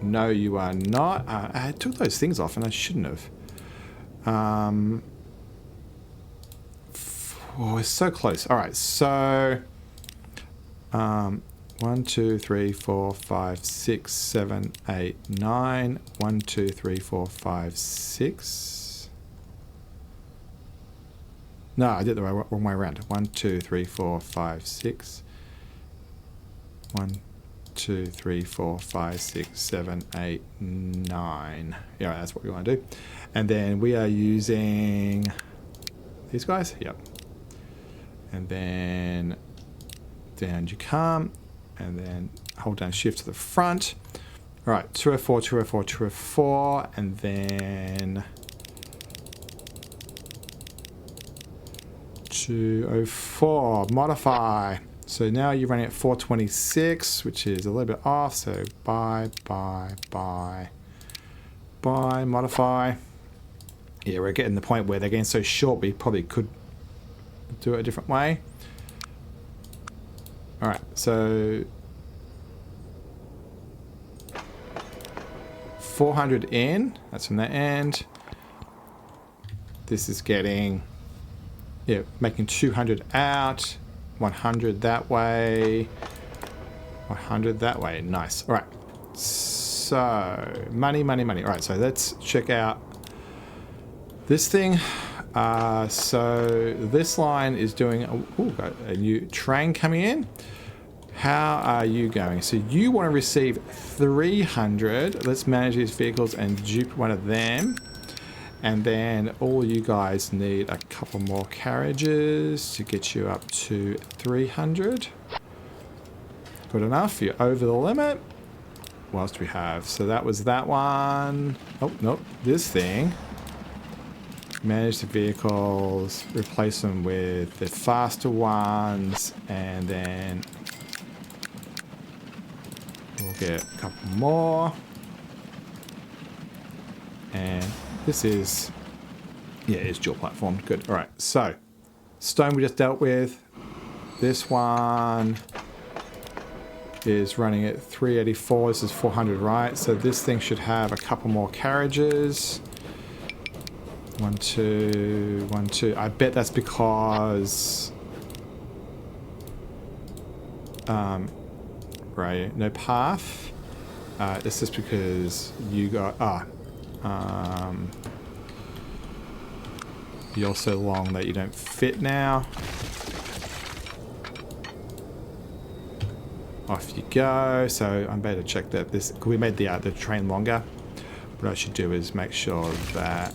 No, you are not. I took those things off and I shouldn't have. Oh, it's so close. All right, so 1, 2, 3, 4, 5, 6, 7, 8, 9. 1, 2, 3, 4, 5, 6. No, I did the wrong way around. 1, 2, 3, 4, 5, 6. 1, 2, 3, 4, 5, 6, 7, 8, 9. Yeah, that's what we want to do. And then we are using these guys. Yep. And then down you come, and then hold down shift to the front. All right, 204, 204, 204, and then 204, modify. So now you're running at 426, which is a little bit off. So buy, modify. Yeah, we're getting the point where they're getting so short we probably could do it a different way. Alright, so 400 in, that's from that end. This is getting, yeah, making 200 out, 100 that way, 100 that way. Nice. All right. So money. All right. So let's check out this thing. So this line is doing, got a new train coming in. How are you going? So you want to receive 300. Let's manage these vehicles and dupe one of them. And then all you guys need a couple more carriages to get you up to 300. Good enough. You're over the limit. What else do we have? So that was that one. Oh, nope. This thing. Manage the vehicles. Replace them with the faster ones. And then we'll get a couple more. And this is, yeah, it's dual platform. Good. All right. So stone we just dealt with. This one is running at 384. This is 400, right? So this thing should have a couple more carriages. 1, 2, 1, 2. I bet that's because right, no path. It's just because you got you're so long that you don't fit now. Off you go. So I'm better to check that this, we made the train longer. What I should do is make sure that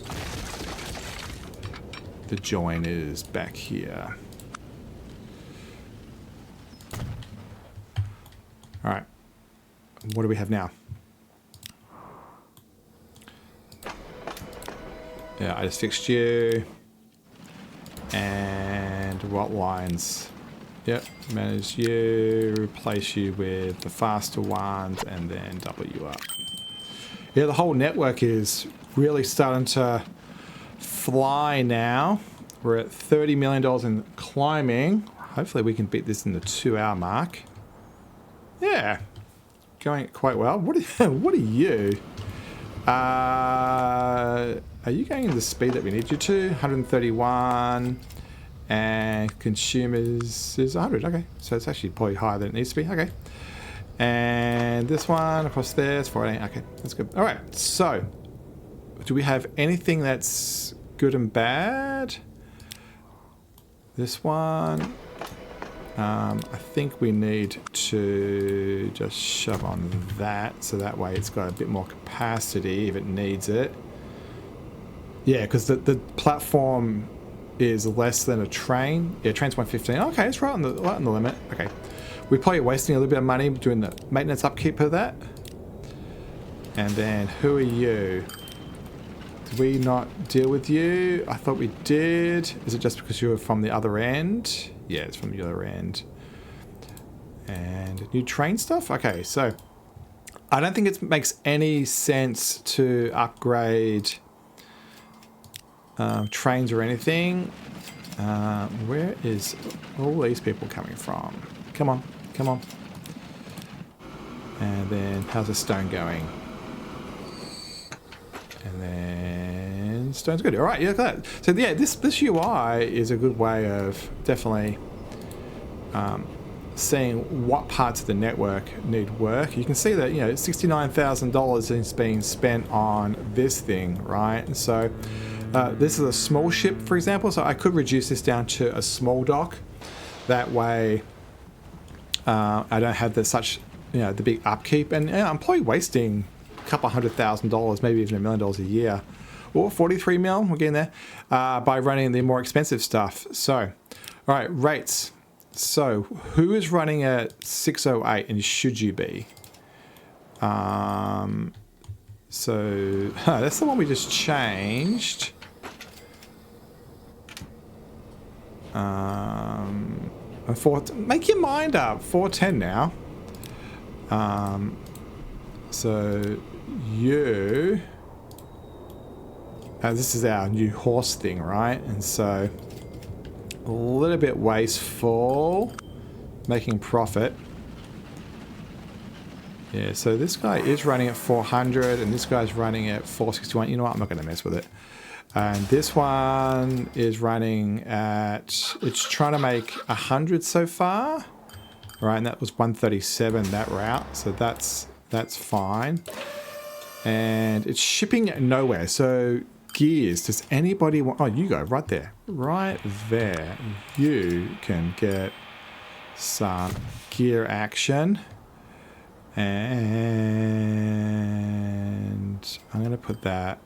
the join is back here. All right. What do we have now? Yeah, I just fixed you. And what lines? Yep, manage you, replace you with the faster ones, and then double you up. Yeah, the whole network is really starting to fly now. We're at $30 million in climbing. Hopefully we can beat this in the 2-hour mark. Yeah, going quite well. What are you? Are you going in the speed that we need you to? 131. And consumers is 100. Okay, so it's actually probably higher than it needs to be. Okay. And this one across there is 48. Okay, that's good. All right, so do we have anything that's good and bad? This one, I think we need to just shove on that, so that way it's got a bit more capacity if it needs it. Yeah, because the platform is less than a train. Yeah, train's 115. Okay, it's right on the limit. Okay. We're probably wasting a little bit of money doing the maintenance upkeep of that. And then who are you? Did we not deal with you? I thought we did. Is it just because you were from the other end? Yeah, it's from the other end. And new train stuff? Okay, so I don't think it makes any sense to upgrade trains or anything. Where is all these people coming from? Come on, come on. And then how's the stone going? And then stone's good. All right, yeah, look at that. So yeah, this UI is a good way of definitely seeing what parts of the network need work. You can see that, you know, $69,000 is being spent on this thing, right? And so this is a small ship, for example, so I could reduce this down to a small dock. That way I don't have such, you know, the big upkeep. And you know, I'm probably wasting a couple $100,000, maybe even $1 million a year. Or 43 mil, we're getting there, by running the more expensive stuff. So, all right, rates. So, who is running at 608 and should you be? So, that's the one we just changed. Make your mind up. 410 now. So you this is our new horse thing, right? And so a little bit wasteful, making profit. Yeah, so this guy is running at 400 and this guy's running at 461. You know what? I'm not going to mess with it. And this one is running at, it's trying to make 100 so far. Right, and that was 137 that route. So that's fine. And it's shipping nowhere. So gears, does anybody want, oh, you go right there. Right there. You can get some gear action. And I'm going to put that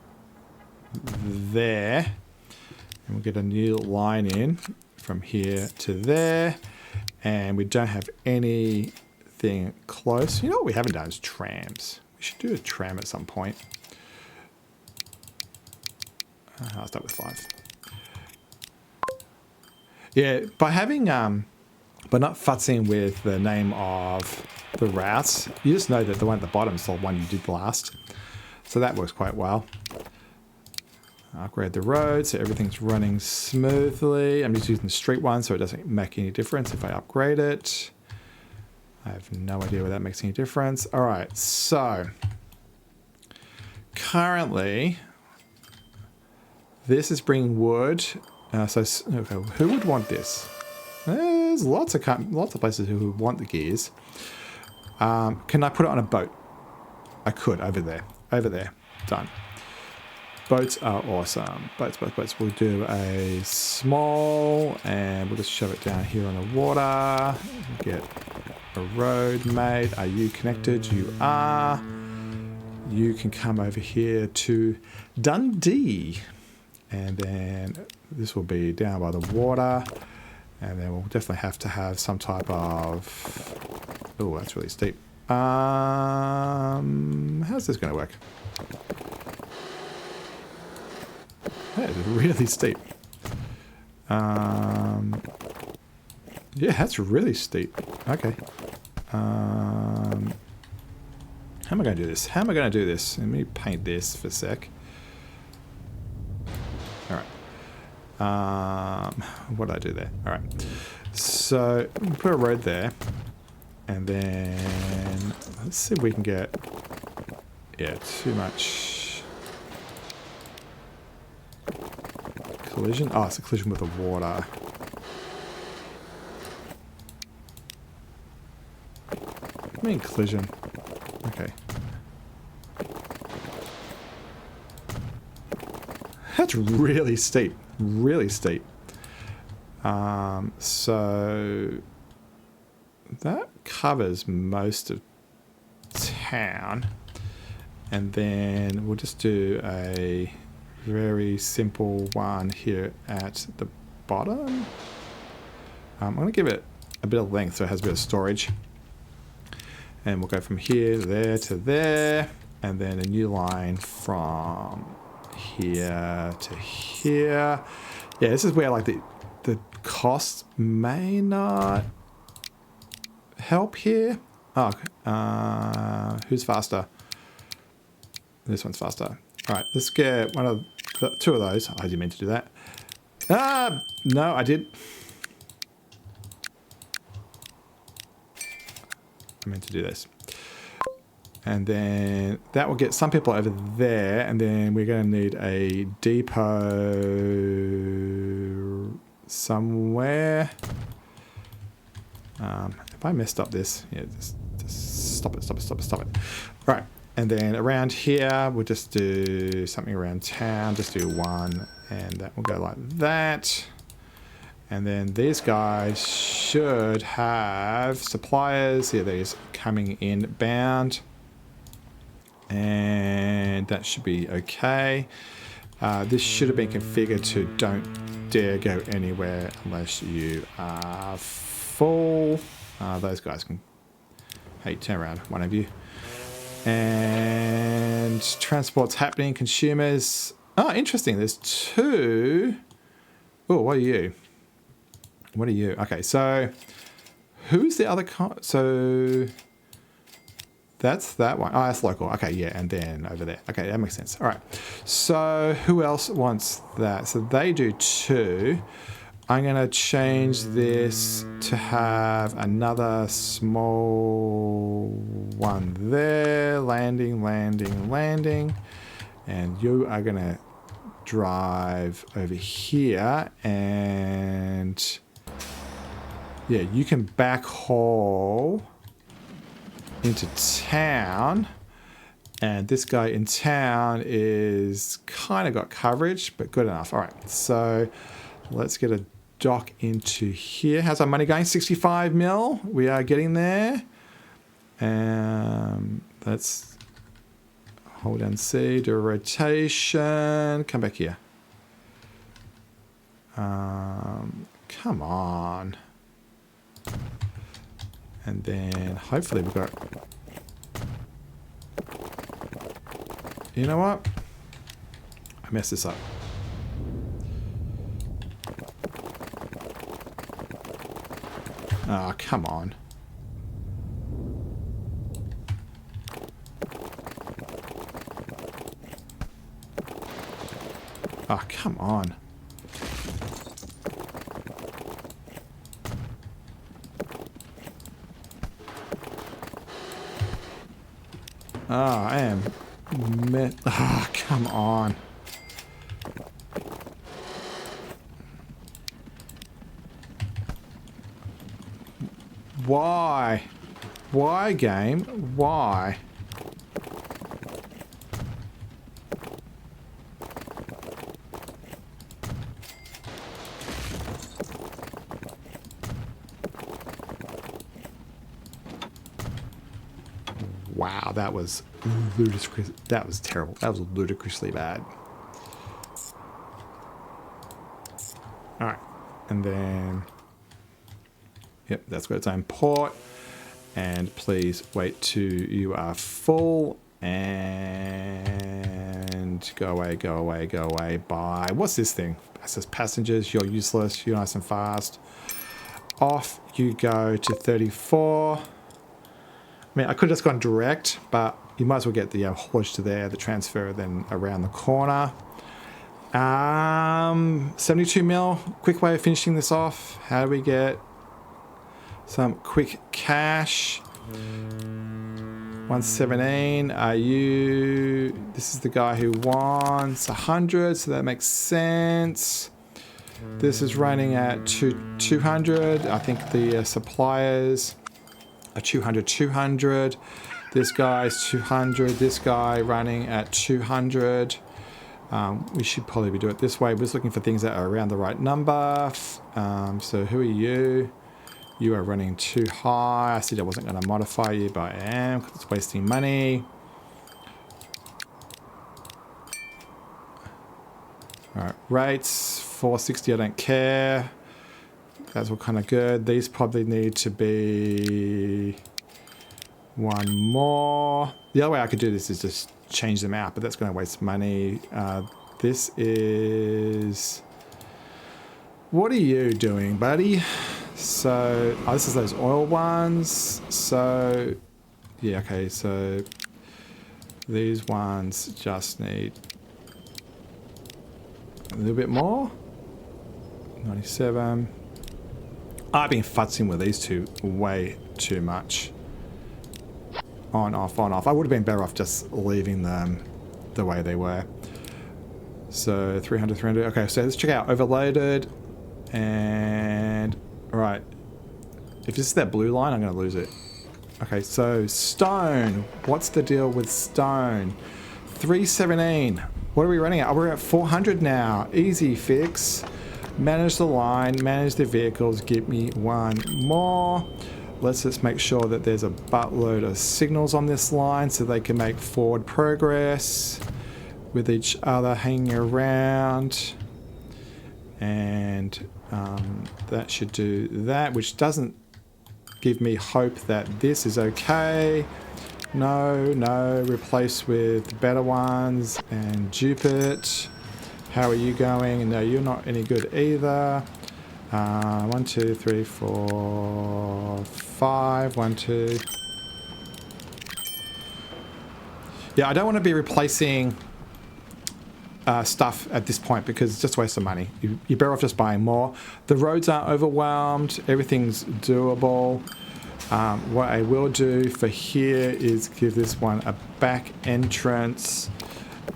there. And we'll get a new line in from here to there. And we don't have anything close. You know what we haven't done is trams. We should do a tram at some point. I'll start with 5. Yeah, by having, by not futzing with the name of the routes, you just know that the one at the bottom is the one you did last. So that works quite well. Upgrade the road so everything's running smoothly. I'm just using the street one so it doesn't make any difference if I upgrade it. I have no idea whether that makes any difference. All right, so currently this is bringing wood. Okay, who would want this? There's lots of places who would want the gears. Can I put it on a boat? I could over there. Done. Boats are awesome. Boats. We'll do a small and we'll just shove it down here on the water. Get a road made. Are you connected? You are. You can come over here to Dundee. And then this will be down by the water. And then we'll definitely have to have some type of... Oh, that's really steep. How's this going to work? That is really steep. Yeah, that's really steep. Okay. How am I going to do this? Let me paint this for a sec. All right. What did I do there? All right. So put a road there, and then let's see if we can get. Yeah, too much. Collision? Oh, it's a collision with the water. I mean collision. Okay. That's really steep. Really steep. So that covers most of town. And then we'll just do a very simple one here at the bottom. I'm going to give it a bit of length so it has a bit of storage. And we'll go from here, there to there. And then a new line from here to here. Yeah, this is where like the cost may not help here. Oh, who's faster? This one's faster. All right, let's get two of those. I didn't mean to do that. No, I did. I meant to do this. And then that will get some people over there. And then we're going to need a depot somewhere. If I messed up this, yeah, just stop it. All right. And then around here, we'll just do something around town. Just do one. And that will go like that. And then these guys should have suppliers. Yeah, these coming inbound. And that should be okay. This should have been configured to don't dare go anywhere unless you are full. Those guys can... Hey, turn around, one of you. And transport's happening. Consumers... Oh, interesting. There's two... Oh, what are you? What are you? Okay, so... Who's the other... So... That's that one. Oh, that's local. Okay, yeah, and then over there. Okay, that makes sense. All right. So who else wants that? So they do 2. I'm going to change this to have another small one there. Landing, landing, landing. And you are going to drive over here. And yeah, you can backhaul into town, and this guy in town is kind of got coverage, but good enough. All right, so let's get a dock into here. How's our money going? 65 mil. We are getting there. Let's hold down C, do a rotation. Come back here. Come on. And then hopefully we've got... You know what? I messed this up. Oh, come on. Oh, come on. Oh, I am... Oh, come on. Why? Why, game? Why? Wow, that was ludicrous. That was terrible. That was ludicrously bad. All right, and then, yep, that's got its own port. And please wait till you are full. And go away, go away, go away. Bye. What's this thing? It says passengers. You're useless. You're nice and fast. Off you go to 34. I mean, I could have just gone direct, but you might as well get the haulage to there, the transfer, then around the corner. 72 mil. Quick way of finishing this off. How do we get some quick cash? 117. Are you... This is the guy who wants 100, so that makes sense. This is running at 200. I think the suppliers... 200. This guy's 200. This guy running at 200. We should probably do it this way. We're just looking for things that are around the right number. So who are you? You are running too high. I said I wasn't going to modify you, but I am because it's wasting money. All right, rates 460. I don't care. That's all kind of good. These probably need to be one more. The other way I could do this is just change them out, but that's going to waste money. This is... What are you doing, buddy? So, oh, this is those oil ones. So, yeah, okay, so these ones just need a little bit more. 97. I've been futzing with these two way too much. On, off, on, off. I would have been better off just leaving them the way they were. So 300, 300. Okay, so let's check out overloaded. And, right. If this is that blue line, I'm going to lose it. Okay, so stone. What's the deal with stone? 317. What are we running at? Oh, we're at 400 now. Easy fix. Manage the line, manage the vehicles, give me one more. Let's just make sure that there's a buttload of signals on this line so they can make forward progress with each other hanging around. And that should do that, which doesn't give me hope that this is okay. No, no, replace with better ones and dupe it. How are you going? No, you're not any good either. 1, 2, 3, 4, 5. 1, 2. Yeah, I don't want to be replacing stuff at this point because it's just a waste of money. You're better off just buying more. The roads aren't overwhelmed. Everything's doable. What I will do for here is give this one a back entrance,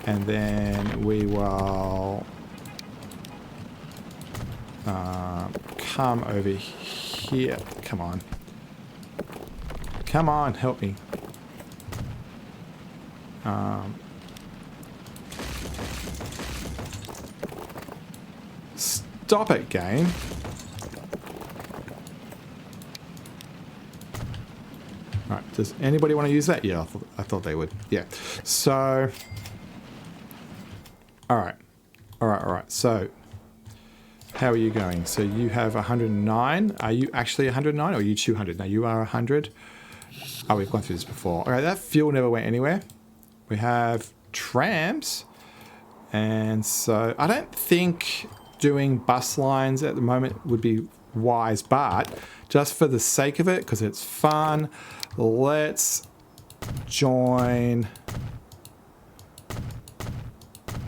and then we will come over here. Come on. Come on, help me. Stop it, game. Alright, does anybody want to use that? Yeah, I thought they would. Yeah. So, alright. Alright. So, how are you going? So you have 109. Are you actually 109 or are you 200? No, you are 100. Oh, we've gone through this before. Alright, that fuel never went anywhere. We have trams. And so, I don't think doing bus lines at the moment would be wise, but just for the sake of it, because it's fun, let's join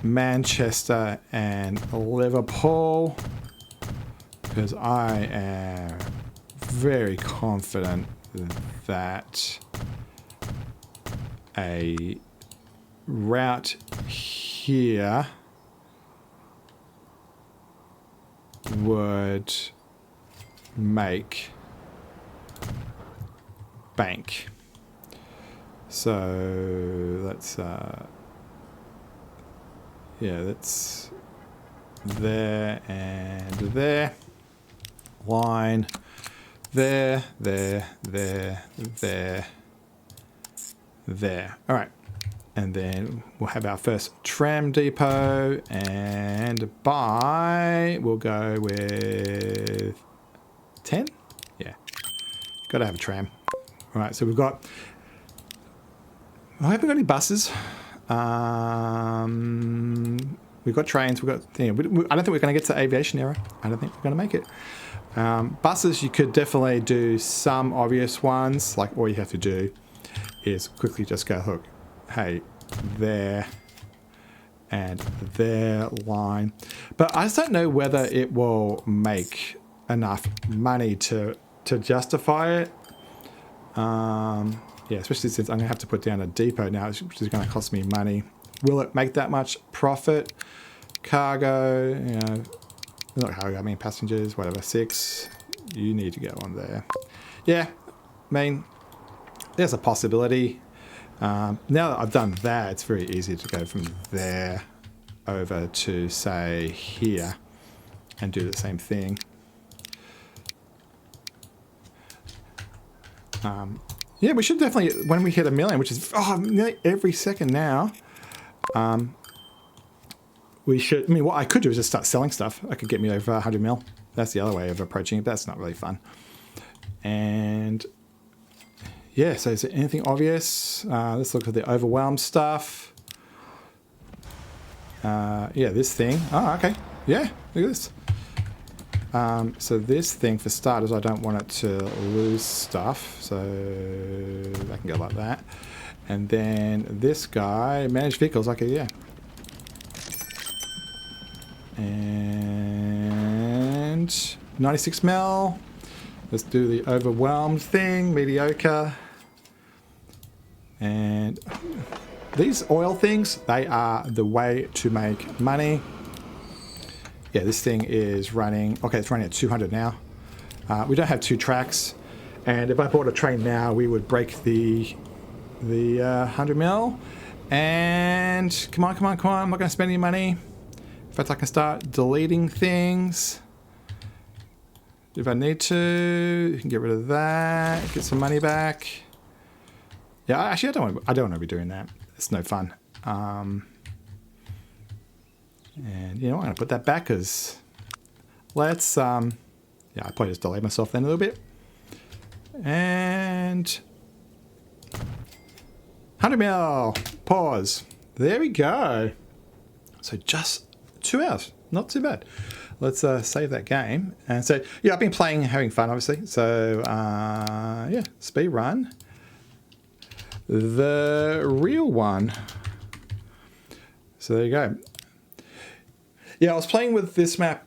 Manchester and Liverpool, because I am very confident that a route here would make bank. So let's yeah, that's there and there. Line there. All right. And then we'll have our first tram depot, and we'll go with 10. Yeah, got to have a tram. All right, so we've got, I haven't got any buses. We've got trains. We've got, I don't think we're going to get to aviation era. I don't think we're going to make it. Buses, you could definitely do some obvious ones. Like all you have to do is quickly just go hook. Hey, there and there line. But I just don't know whether it will make enough money to justify it. Yeah, especially since I'm going to have to put down a depot now, which is going to cost me money. Will it make that much profit? Cargo, you know, not cargo, I mean passengers, whatever, 6. You need to go on there. Yeah, I mean, there's a possibility. Now that I've done that, it's very easy to go from there over to, say, here and do the same thing. Yeah, we should definitely, when we hit 1 million, which is nearly every second now, we should, I mean, what I could do is just start selling stuff. I could get me over 100 mil. That's the other way of approaching it. That's not really fun. And yeah, so is there anything obvious? Let's look at the overwhelmed stuff. Yeah, this thing. Oh, okay. Yeah, look at this. So this thing, for starters, I don't want it to lose stuff. So I can go like that. And then this guy, manage vehicles. Okay, yeah. And 96 mil. Let's do the overwhelmed thing, mediocre. And these oil things, they are the way to make money. Yeah, this thing is running, okay, it's running at 200 now. We don't have 2 tracks. And if I bought a train now, we would break the 100 mil. And come on, I'm not going to spend any money. In fact, I can start deleting things. If I need to, you can get rid of that, get some money back. Yeah, actually, I don't want to be doing that. It's no fun. And you know, I'm gonna put that back because let's yeah, I probably just delay myself then a little bit. And 100 mil. Pause. There we go. So just 2 hours. Not too bad. Let's save that game. And so, yeah, I've been playing, having fun, obviously. So, yeah, speedrun. the real one. So there you go. Yeah, I was playing with this map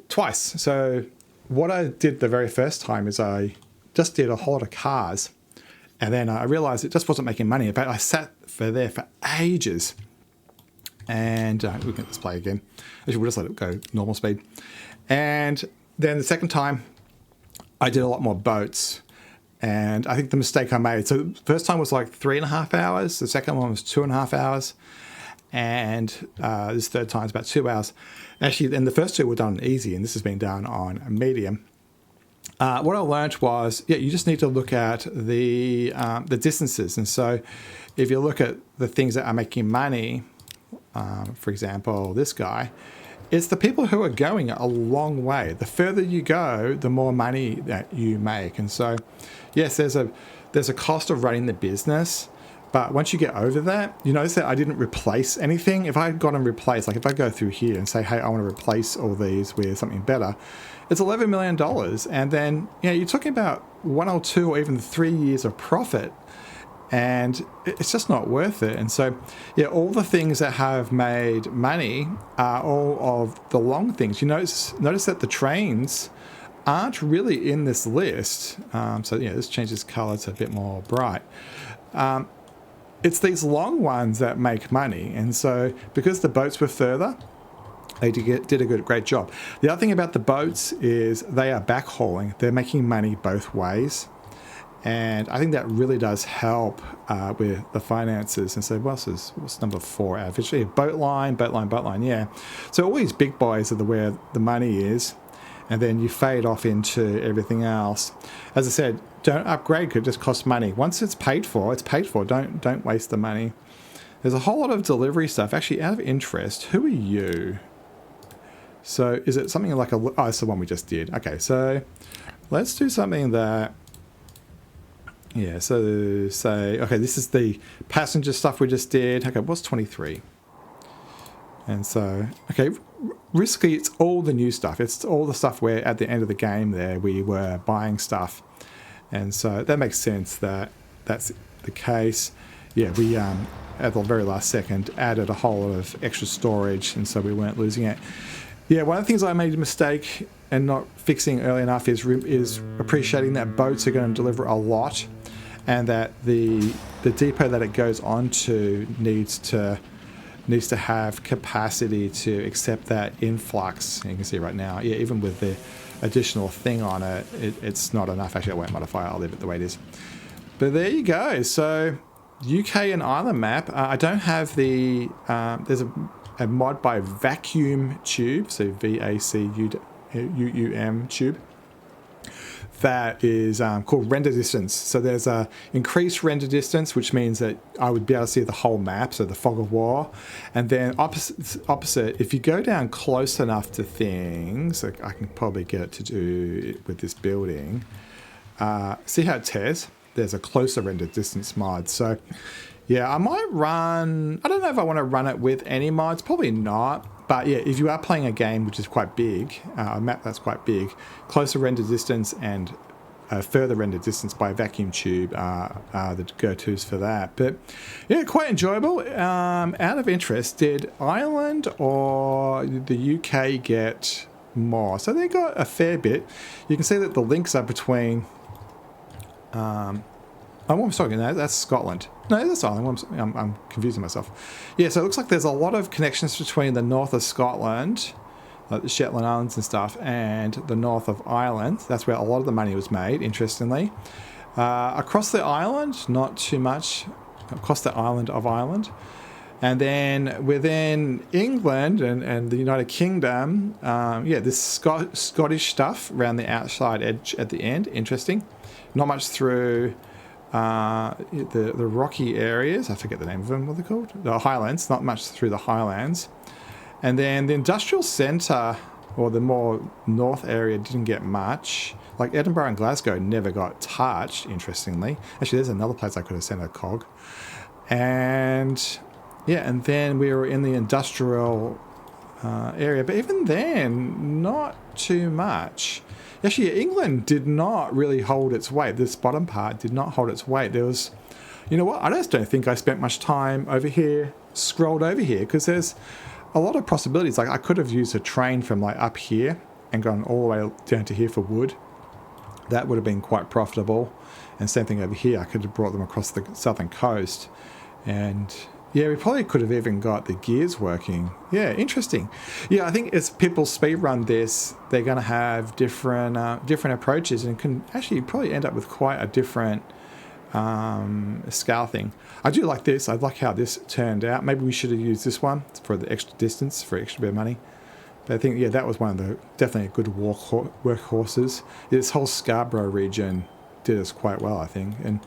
twice. So what I did the very first time is I just did a whole lot of cars. And then I realized it just wasn't making money. In fact, I sat there for ages. And we can just play again. Actually, we'll just let it go normal speed. And then the second time, I did a lot more boats. And I think the mistake I made, so the first time was like 3.5 hours. The second one was 2.5 hours. And this third time is about 2 hours. Actually, and the first two were done easy, and this has been done on medium. What I learned was, you just need to look at the distances. And so if you look at the things that are making money, for example, this guy, it's the people who are going a long way. The further you go, the more money that you make. And so, yes, there's a cost of running the business. But once you get over that, you notice that I didn't replace anything. If I had gone and replaced, like if I go through here and say, hey, I want to replace all these with something better, it's $11 million. And then, you're talking about 1 or 2 or even 3 years of profit. And it's just not worth it. And so, all the things that have made money are all of the long things. You notice that the trains aren't really in this list. So, this changes color to a bit more bright. It's these long ones that make money. And so because the boats were further, they did a great job. The other thing about the boats is they are backhauling. They're making money both ways. And I think that really does help with the finances. And so what's number 4 out of it? Boat line, yeah. So all these big boys are where the money is. And then you fade off into everything else. As I said, don't upgrade because it just costs money. Once it's paid for, it's paid for. Don't waste the money. There's a whole lot of delivery stuff. Actually, out of interest, who are you? So is it something like it's the one we just did. Okay, so let's do something that... so say... Okay, this is the passenger stuff we just did. Okay, what's 23? And so, okay, risky, it's all the new stuff. It's all the stuff where at the end of the game there we were buying stuff. And so that makes sense that that's the case. We, at the very last second, added a whole lot of extra storage, and so we weren't losing it. One of the things I made a mistake and not fixing early enough is appreciating that boats are going to deliver a lot, and that the depot that it goes onto needs to have capacity to accept that influx. You can see right now, even with the additional thing on it, it's not enough. Actually, I won't modify it. I'll leave it the way it is. But there you go. So UK and Ireland map. I don't have the... there's a mod by Vacuum Tube, so VACUUM Tube, that is called render distance. So there's a increased render distance, which means that I would be able to see the whole map, so the fog of war. And then opposite, if you go down close enough to things, like I can probably get it to do it with this building. See how it tears? There's a closer render distance mod. So I might run... I don't know if I want to run it with any mods. Probably not. But if you are playing a game which is quite big, a map that's quite big, closer render distance and further render distance by Vacuum Tube are the go-tos for that. But quite enjoyable. Out of interest, did Ireland or the UK get more? So they got a fair bit. You can see that the links are between... I'm sorry, no, that's Scotland. No, that's Ireland. I'm confusing myself. So it looks like there's a lot of connections between the north of Scotland, like the Shetland Islands and stuff, and the north of Ireland. That's where a lot of the money was made, interestingly. Across the island, not too much. Across the island of Ireland. And then within England and the United Kingdom, this Scottish stuff around the outside edge at the end. Interesting. Not much through... the rocky areas, I forget the name of them, what are they called? The Highlands, not much through the Highlands. And then the industrial centre, or the more north area, didn't get much. Like Edinburgh and Glasgow never got touched, interestingly. Actually, there's another place I could have sent a cog. And then we were in the industrial area, but even then, not too much. Actually, England did not really hold its weight. This bottom part did not hold its weight. There was, You know what? I just don't think I spent much time over here, scrolled over here, because there's a lot of possibilities. Like I could have used a train from like up here and gone all the way down to here for wood. That would have been quite profitable. And same thing over here. I could have brought them across the southern coast. And yeah, we probably could have even got the gears working. Yeah, interesting. Yeah, I think as people speedrun this, they're going to have different approaches and can actually probably end up with quite a different scale thing. I do like this. I like how this turned out. Maybe we should have used this one for the extra distance, for extra bit of money. But I think, yeah, that was one of the definitely a good workhorses. This whole Scarborough region did us quite well, I think. And,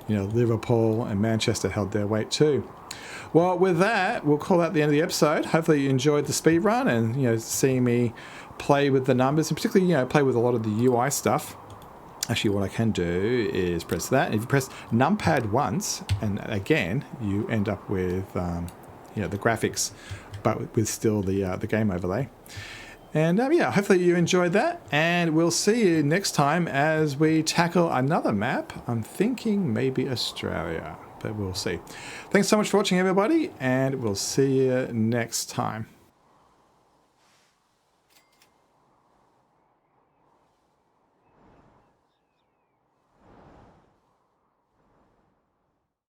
you know, Liverpool and Manchester held their weight too. Well, with that, we'll call that the end of the episode. Hopefully you enjoyed the speed run and, you know, seeing me play with the numbers and particularly, you know, play with a lot of the UI stuff. Actually, what I can do is press that. If you press numpad once, and again, you end up with, you know, the graphics, but with still the game overlay. And yeah, hopefully you enjoyed that, and we'll see you next time as we tackle another map. I'm thinking maybe Australia, but we'll see. Thanks so much for watching, everybody, and we'll see you next time.